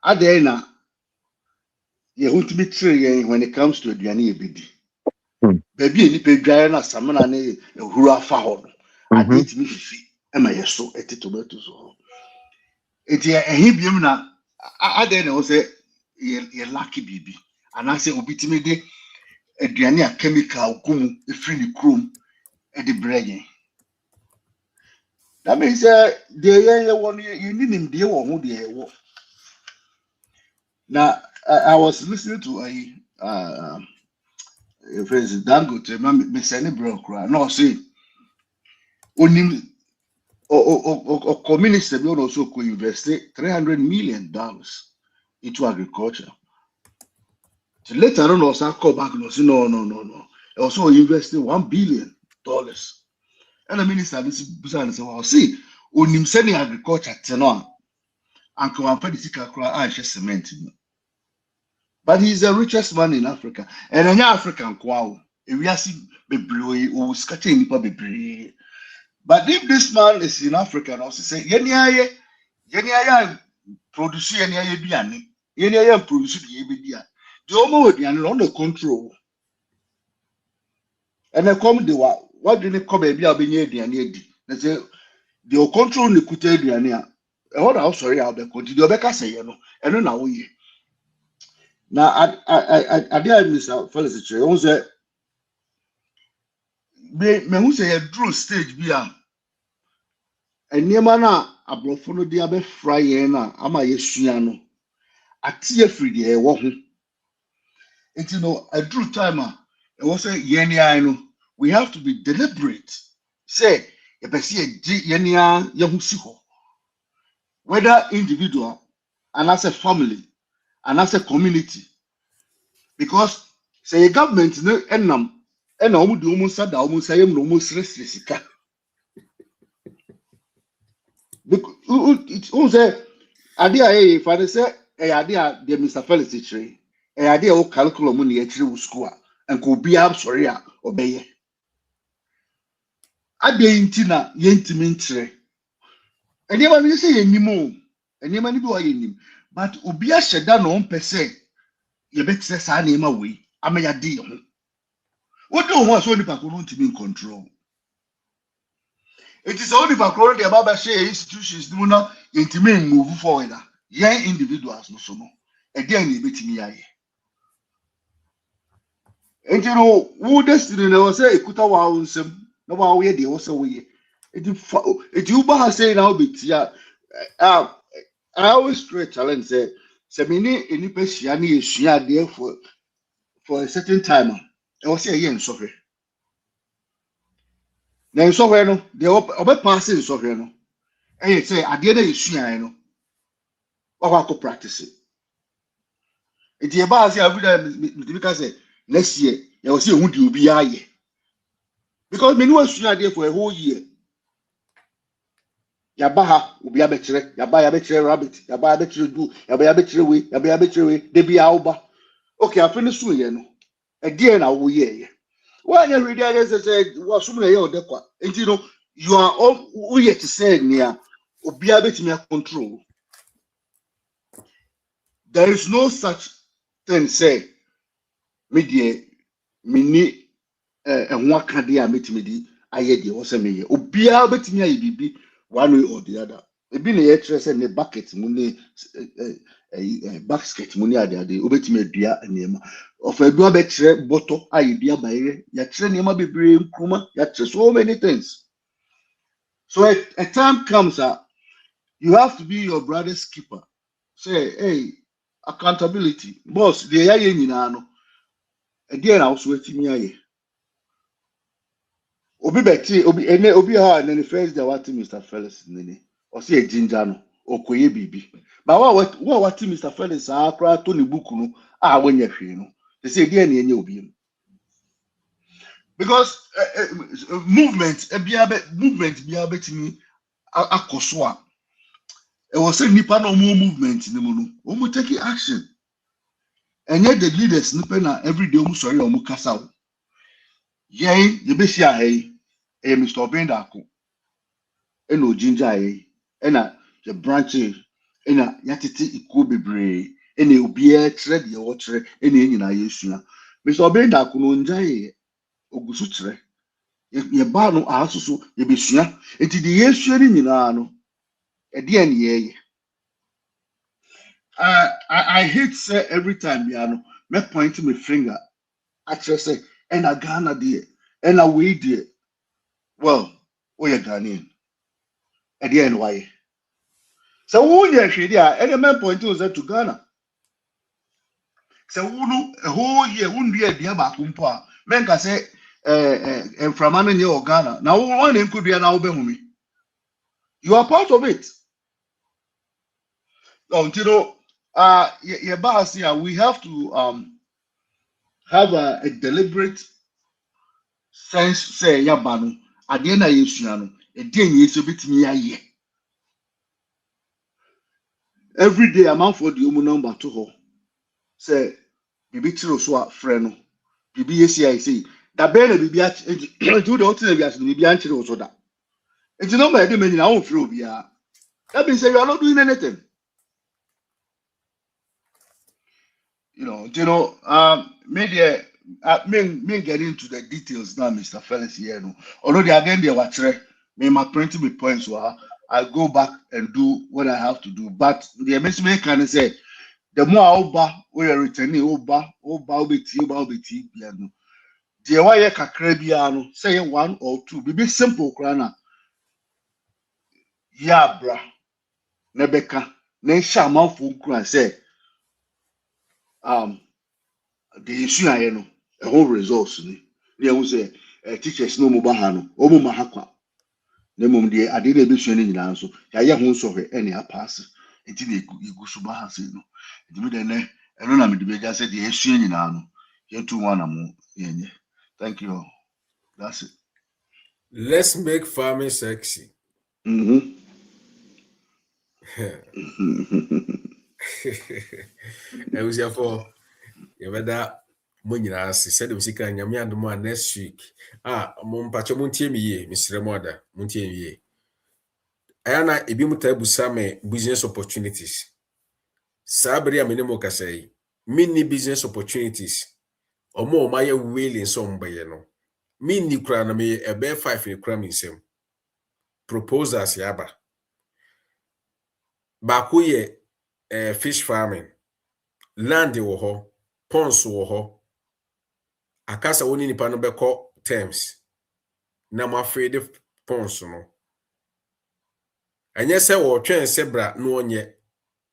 I dare na you want to be true when it comes to Diani Bidi. Baby any pay dry as I'm a hura faho. I did me fear. Am I so at it tomatoes? It's a hibium na. I dare say you're lucky baby. And I say, Obitimide, a Diania chemical, gum, a free chrome, at the brain. That means the one you need him dear or who dear. Now I was listening to a President Dangote, me send broker. No, say only or communists have also co-invest $300 million into agriculture. So later on, also call back and say no. Also invested $1 billion. And the minister said, well, see, when him sending agriculture tenor and come and pay the sicker cry cement. But he's the richest man in Africa. And in African kwao, if we are seeing bebree or scatching bebree. But if this man is in Africa and also say, Yenya produce Yenya biani, Yenya produce the ebidia. The omo and under control. And I come the what did they come a beer being the they say the control the kute diania. What I'm sorry, I'll be continue Becca say, and then now we now I did Mr. Felicity. I say, me who say a drew stage beer. And near mana a brofono diabe fryena, ama yesuano. A tear free the air walking. And a drew timer. I was say, Yenia, we have to be deliberate. Say, if I see a Yenia Yahusiho, whether individual and as a family and as a community, because say a government no enam and almost said almost say almost resisika. Because it's also idea if I say a idea the Mr. Felicity, a idea of curriculum in the school and could be sorry obey. I be intina yentimintre. And you want to say any more, and you want to do any, but Ubia said that no per se. You bet says I name away. I may a deal. What do you want only to be in control? It is only for the Baba say institutions do not intimate move forward. Young individuals no so no. Again, you bet me. And who destiny was say, Kuta Wowsum, no way they also way. It you has say now, bit yeah. I always straight challenge say, Semini any Pesiani is share there for a certain time. I was say again, sorry. Then software no, they obe passing software no. And you say, at the end of the share no, what I could practice it. It's about every day, because next year, you will see who you be a year. Because me no share there for a whole year. Yabaha will be a better, Yabaya better rabbit, Yabaya better do, Yabaya better way, Yabaya better way, they be alba. Okay, I finished soon, you know. Again, I will hear. Why you read that? Said, "Was soon a year or dequa." And you are all we to say near, or be able to control. There is no such thing. Say, media, mini, and what can they meet me? I hear the also me. Or be able to me, one way or the other. A been a actress and a bucket, money, a basket, money, the obet me, dear, and name. Of a better bottle, I be a buyer, your training may be brave, Kuma, so many things. So a time comes up, you have to be your brother's keeper. Say, hey, accountability. Boss, the ya nyina no. Again, I was waiting here. Obi beti, obi ha na the first day what Mr. Felix nene. O say ginger no, okoye bibi. But what Mr. Felix akra to ni book no, when you hwe no. They say there na enye obi. Because movement bia betimi akoso a. E was say nipa no more movement ni mu no. Omo take action. And yet the leaders nipa na every day omo sorry omo kasa. Yay, you be share hey, Mr. Bendako. Eno ginger hey, ena the branches, ena yatiti iko bebre, ene obie tre de o tre, ene nyina yesua. Mr. Bendako no njai ogusu tre. Ye ba no asusu ye besua. Enti de yesua ni nyina no. E de ene ye. I hate say every time ya no, me point my finger. Actually say, ena Ghana de, ena we de. Well, we are Ghanaian. At the end, why? So, who you actually there? Any man point to Ghana. So, who a whole year wouldn't be a dear Bakumpa. Men can say, and from Ananya or Ghana. Now, one name could be an album. You are part of it. You know, we have to have a deliberate sense, say, Yabano, at the end of Yesiano, a day is a bit near ye. Every day, I'm out for the number to her. Say, Bibi Tiro so friend. Bibi yesi say. That bene bibi do the ultimate bibi anchiri also that. It's no matter many now on flow bia. That means you are not doing anything. Media me get into the details now, Mr. Felix here. No, although the again they watch me my printing with points so I go back and do what I have to do. But the message can say the more we are returning obeti. The why kakra say one or two be simple krana. Yeah, bra. Nebeka. Ne shama fu say the issue I know a whole resource ni. There was a teachers no mobahano. Omo mahakwa. Ne mum de ade na ebesu ni nyina so. Ya ye ho so hwe ene apass. Enti na egu so baha se no. Enti me de ne eno na me de beja say the esu nyina no. Ye tu one am yenye. Thank you. That's it. Let's make farming sexy. I was here for you better money as said we can nyame adom next week. Mo mpacho montie me ye, Mr. Moda, montie me ye. Ayana ebi mutabu same business opportunities. Sabri amenemo kasai. Mini business opportunities. Omo maye willing some by no. Mini kra na me ebe 5 in kra minsem. Proposals yaba. Baako ye fish farming. Land wo ho, ponds wo ho. Akasa woni nipa no beko terms. Na ma afraid ponds no. Enye se wo twen se bra no onye.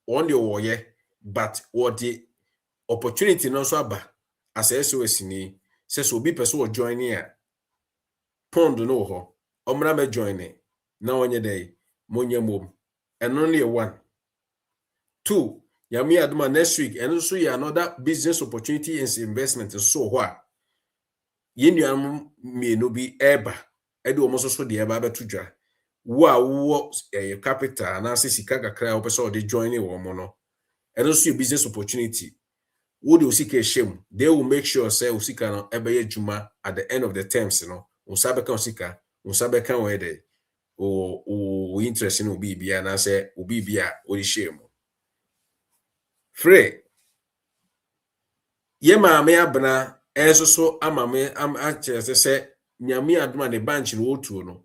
On the woye, but what the opportunity no so aba as SOS ni says will be person join here. Pond no ho. Omra me join it. Na onye day, monye mom. And only one. 2, yami aduma next week, and also another business opportunity and investment and so what. Yen me no be eba. Edu almost so the eba betuja. Wo capital and answer sika kakra person they join it or mono. And also your business opportunity. Would you seek a shame? They will make sure say usika no ebeye juma at the end of the terms, Usabeka usika, usabeka wede o interest in obi bia na say obi bia o shame. Free. Ye maame abna enso so amame am achese say nyame adoma ne bank no otuo no.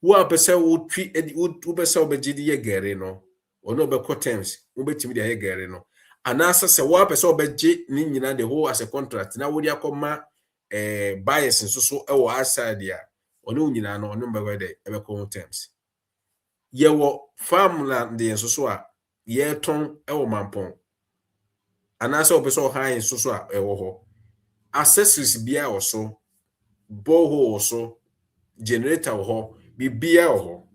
Wo apese wo twi wo pese obegidi ye gere no. Ono be terms, wo betimi de ye gere no. Anasa se wo apese obegye ni nyina the whole as a contract na wo dia koma bias nso so e wo aside dia. Ono nyina no ono be wede e be terms. Ye wo farmland de nso so a ye ton e wo mampon. anasa opeso high so a ewo ho accessories bia oso borehole oso generator ho bibia ho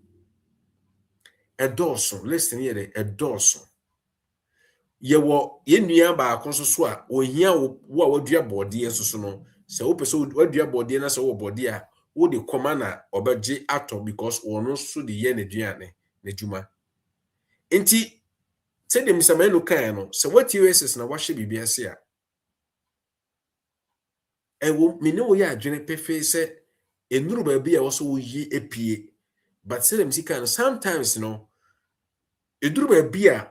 edoso listen here edoso yewo yenua ba akonso so a ohia wo a wadua bode enso no se wo pese wadua bode na se wo bode a wo de koma na obeje ato because ono so de ye ne duane na juma enti se dem samanu kan no se what uss na wahye bibia se a ewo me ne wo ya adwene pefe se enuru ba bia wo so wo yi epie but se dem sika no sometimes no eduru ba bia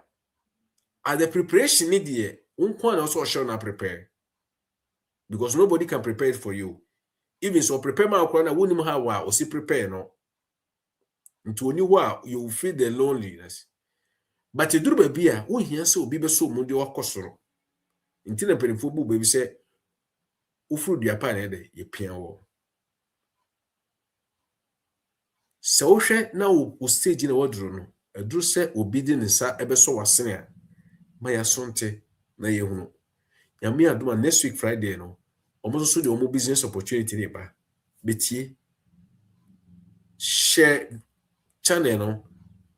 at the preparation need there unko na also show na prepare because nobody can prepare it for you even so prepare ma akwa na wonim how wa o si prepare no nti oni wa you feel the loneliness but eduru ba bia wo hia se obi be so mu de wakosoro nti na penifo bu baby se ufuru dua pa na de ye pia wo se wo hwe na wo stage na woduru no eduru se obi di ne sa ebe so wasene a ma ya sonte na ye hunu ya me aduma next week Friday no omo so de omo business opportunity ne ba betie share channel no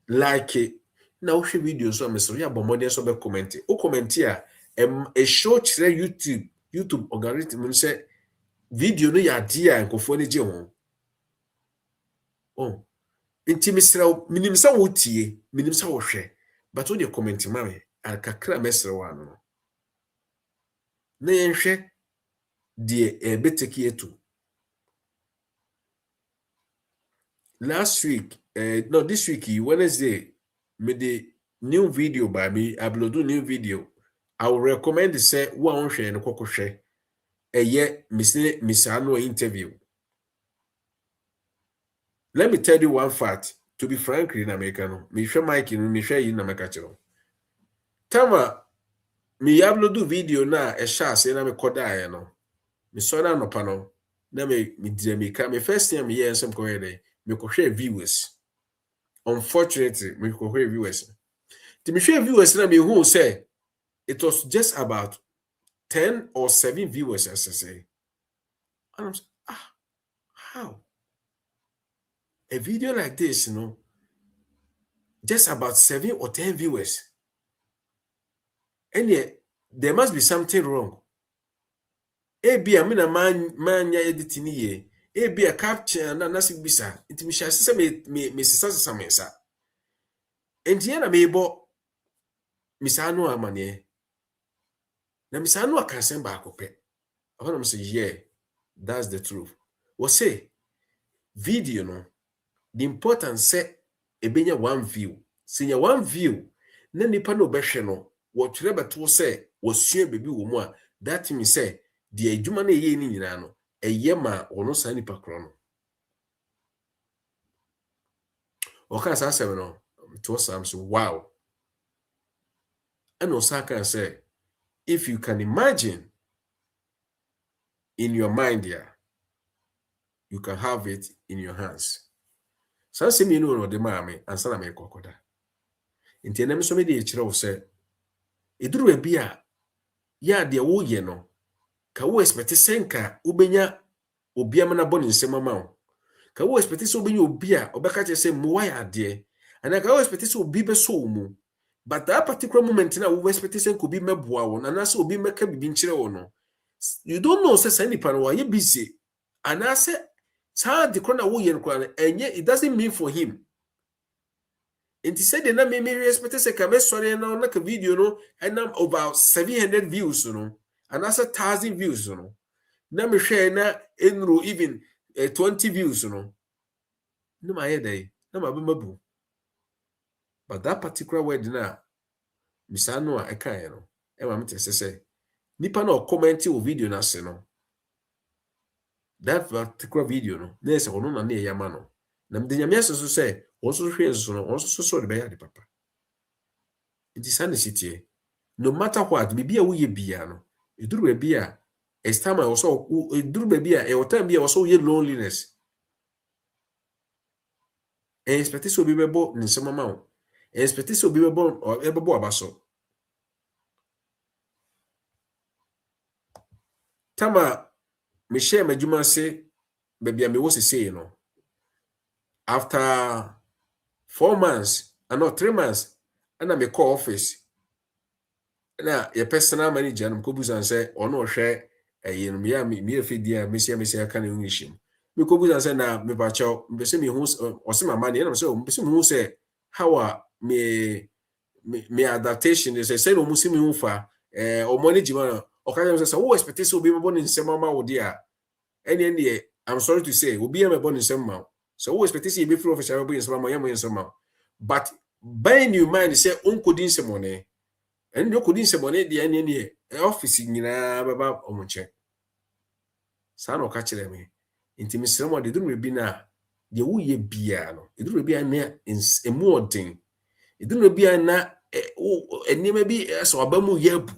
like it. Na wo hwe video so amesoro ya bomode so be comment o comment a a show chire YouTube algorithm no say video no ya dia enkofo ne je ho oh intimisra minim sa wo tie minim sa wo hwe but wo de comment ma me akakra mesra wa no na yenhwe de beteki etu last week no this week Wednesday me the new video by me upload new video I will recommend say wo an hwe no kokohwe eye misano interview. Let me tell you one fact to be frank in America me hwe mic no me hwe yi na meka chiro tama me upload video na e sha se na me koda no me so na no pa no na me dire me ka me first time me yen some ko here me ko hwe viewers unfortunately me ko hwe viewers ti me hwe viewers na me hu say it was just about 10 or 7 viewers as I say and I'm saying, how a video like this just about 7 or 10 viewers and yet there must be something wrong. Ebi a me na manya editing ye ebi a capture na nasibisa it me sha se me sisa mensa enti na me bo misano amane na misano akasen ba akope I want to say yeah that's the truth we say video no the importance say ebenya one view senya one view na nipa no behwe no wo twere beto say wo sua bebi wo mu a that means say the adwuma na ye ni nyina no eye ma ono sa nipa kro no o ka sa se no to sam so wow and Osaka say if you can imagine in your mind here you can have it in your hands. So say me no de maame ansa na me kokoda. Enti na me so me de kire wo se eduru ba bia ya de wo ye no ka wo expect senka ubenya obiam na boni nsema ma wo. Ka wo expect se obenya obia obeka che se muwa ya de. Ana ka wo expect se obi be so mu. But that particular moment na wo expect se ko bi meboa wo na se obi meka bibi nkire wo no. You don't know say nipa no wa ye busy. Ana se sa de krona wo ye no enye it doesn't mean for him. And he said na me expect say ka me sorry na na ka video no and about 700 views no and as 1,000 views no na me share na enro even 20 views no no ma ye dey na ma be mabu but that particular word na misano a eka no e ma me tese say nipa na comment o video na se no that particular video no na se ono na e yama no na me nyame aso say also hwe so no also so de be ya de papa it is sanity no matter what bibi a wo ye bia no eduru ba bia it's time I also eduru ba bia e o time bia also ye loneliness e expect so bi bebo nsema ma wo e expect so bi bebo o bebo abaso tama me share majuma say baby me was say no after 4 months and not 3 months and I me call office na your personal manager no ko busan say ono hwe no me ya me fedia me sia kan English me ko busan say na me ba chaw me say me hu o se mama ne na say me say me hu say how me adaptation is say no musi me hu fa o manage man o kan say wo expect say obi me bon nsem mama wo dia ene I'm sorry to say obi me bon nsem ma so wo expect say be free official be nsem mama yam nsem ma but by new mind say onkodi nsem one and you couldn't say money the any office nyina baba omonche sa no ka kire me intimi sremo de duru bi na de wo ye bia no eduru bia na emu odin eduru bia na enema bi so abamu yabu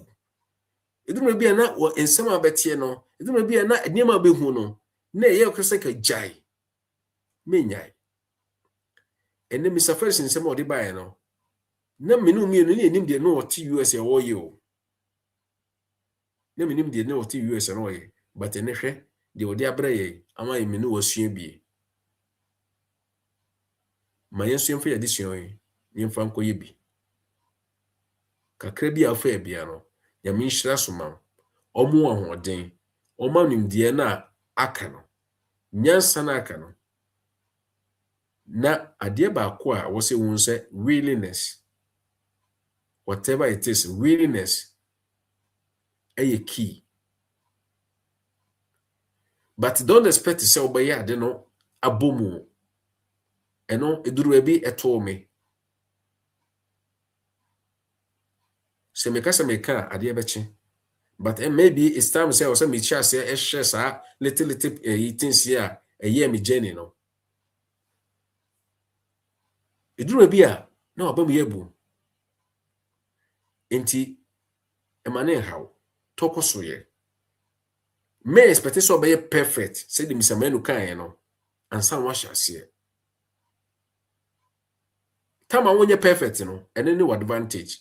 eduru bia na wo ensem abetie no eduru bia na enema abehu no na ye kwese ka jai menyai enemi safari nsem odi bae no na menu mi no ni enim de no oti US e wo ye o na minim de na oti US no ye but ene hwe de odi abra ye ama ye menu wasua bie ma yensu mfa ye disuon ye yemfa nko ye bi kakra bi afa e bia no ya minhira soma omo ahoden omo nim de na aka no nyansa na aka no na ade ba ko a wo se won se willingness whatever it is willingness a key. But don't expect to say obey ade no abomu. Eno eduru ebi eto me. Se meka ade ebechi. But maybe it's time to say also me cha say e share sa little things here a year me journey no. Eduru ebi a na obamu yebu. Enti emane how tokoso ye. Me expect so obey perfect. Say the misamenu kan no. Ansa wa share. Time when you're perfect, and then no advantage.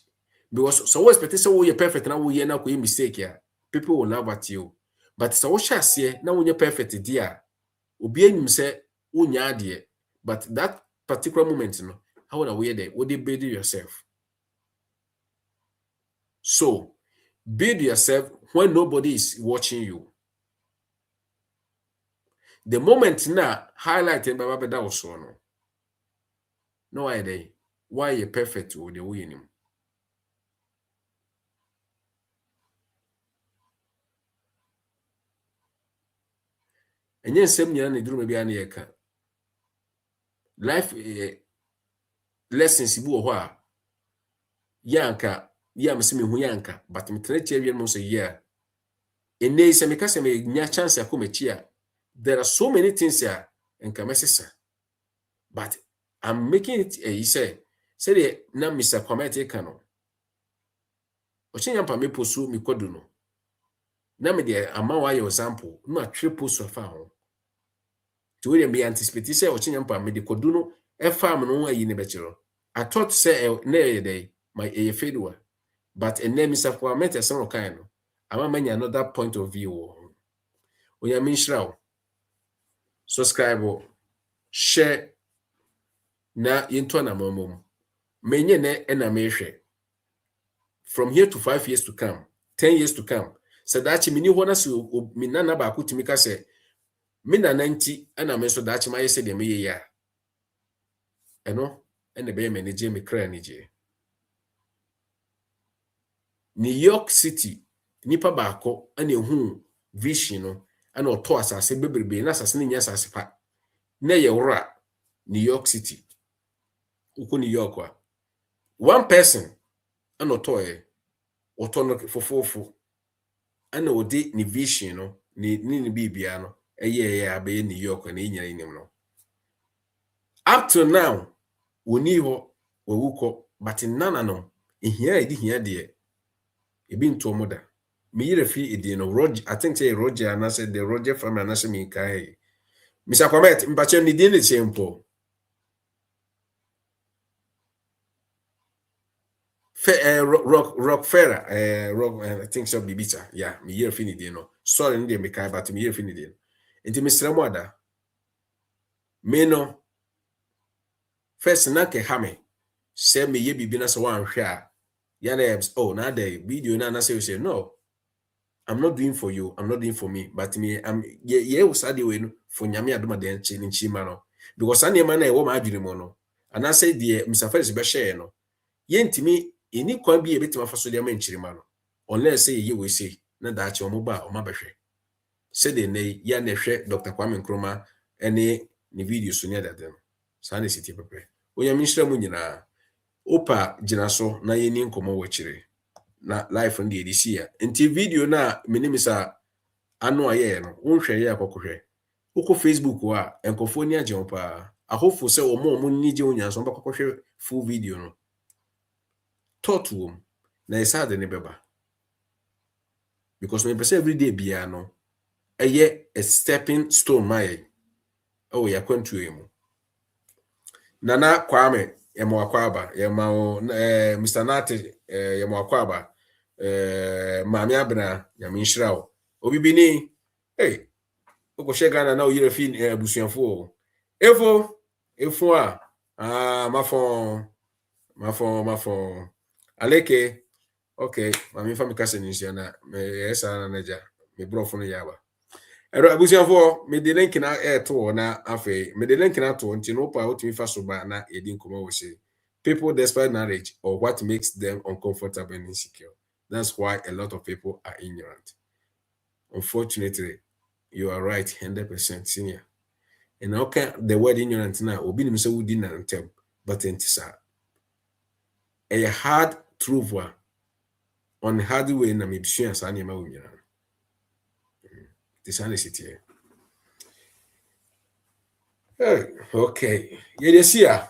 Because so expect so you're perfect now we na ko mistake here. People will laugh at you. But so what shall say now when you're perfect dear. Obi enim say unya ade. But that particular moment how na we there? Would you build yourself? So build yourself when nobody is watching you. The moment now highlighting Baba that was so no idea why you're perfect with the way. Enye nsem nyina na eduru me bia na ye ka life lessons bi wo ho a yanka ya mse me hu yanka but me tena che wiem so yeah ene se me ka se me nya chance akomachi a there are so many things here enka mesesa but I'm making it he say the na Mr. Kwamete ka no o chinya pa me posu mi kodu no na me de ama wa your example no triple so fa ho to we be anticipate say o chinya pa me de kodu no e farm no ayi ne be chiro I thought say na day my a failure but and name Mr. Kwamete some kind no ama manya another point of view o ya minhira subscribe share na yento na mamom menye ne na mehwe from here to 5 years to come 10 years to come so that mini ho na so mi nana ba akutimi ka se mi nana nti na me so that ma yese de me ye ya eno ene be manage me kra ni je New York City nipa ba akọ ana ehu vision no ana oto asase bebrebe na asase ne nya asase pa na ye wura New York City uko New York wa one person ana oto no fofofo ana odi ni vision no ni bibia no eye abe New York na enyira inim no up to now woni ho wawuko but nana no ehia edi hia de ebi nto moda me yire fi edi no Roger I think say Roger and I said the Roger family and I say me kai Mr. Kwamet mpache ni di ne simple Rockefeller, I think so bibita. Yeah, me year finity no. Sorry, ndi me kai but me year finity. Inti Mr. Mwada. Me no. First na ke hame. Say me ye bibina so one share. Yana oh na day video na say no. I'm not doing for you. I'm not doing for me. But me, I'm ye was adi we for nyame adoma den chi no. Because any man e wo ma adwene mo no. And I say the Mr. First be share no. Ye ntimi ini kwan bi e betima fa so de ma nchirima no. Unless say ye we say na da chi omo ba o ma behwe. Say de ne ya na hwe Dr. Kwame Nkrumah ene ni video so ne dade no. Sa na siti pepe. Onya minhira mu nyina. Opa gina so na ye ni nkomo wo chire. Na life ndi edisi ya nti video na minimisa anu aye no wonhwe ye akokohwe uko Facebook wa enkofo ni agye pa ahofo se omo nije onya so bakokohwe full video no totu na isa de ne beba because me person every day bia no eye a stepping stone my oh ya kwantu emu Nana Kwame yemo akwaba yema Mr. Nate yemo akwaba Mami Abna Yaminshraw. Obibini, hey, Oko Shegana now you're fin Busianfo. Efo, mafon. Aleke, okay, Mami Famikasen is yana, me esa neja, me bro from Yaba. Busianfo, me the link na air to na afe, me the link na to Tinopa out me fasoba na edin kuma say. People despite knowledge or what makes them uncomfortable and insecure. That's why a lot of people are ignorant. Unfortunately, you are right, 100% senior. And okay, the word ignorant now, obi nim say we didn't tell, but entisa. A hard truth on hard way na me bishia sa na ma wunyana. This is it. Okay. Ye dey see ah.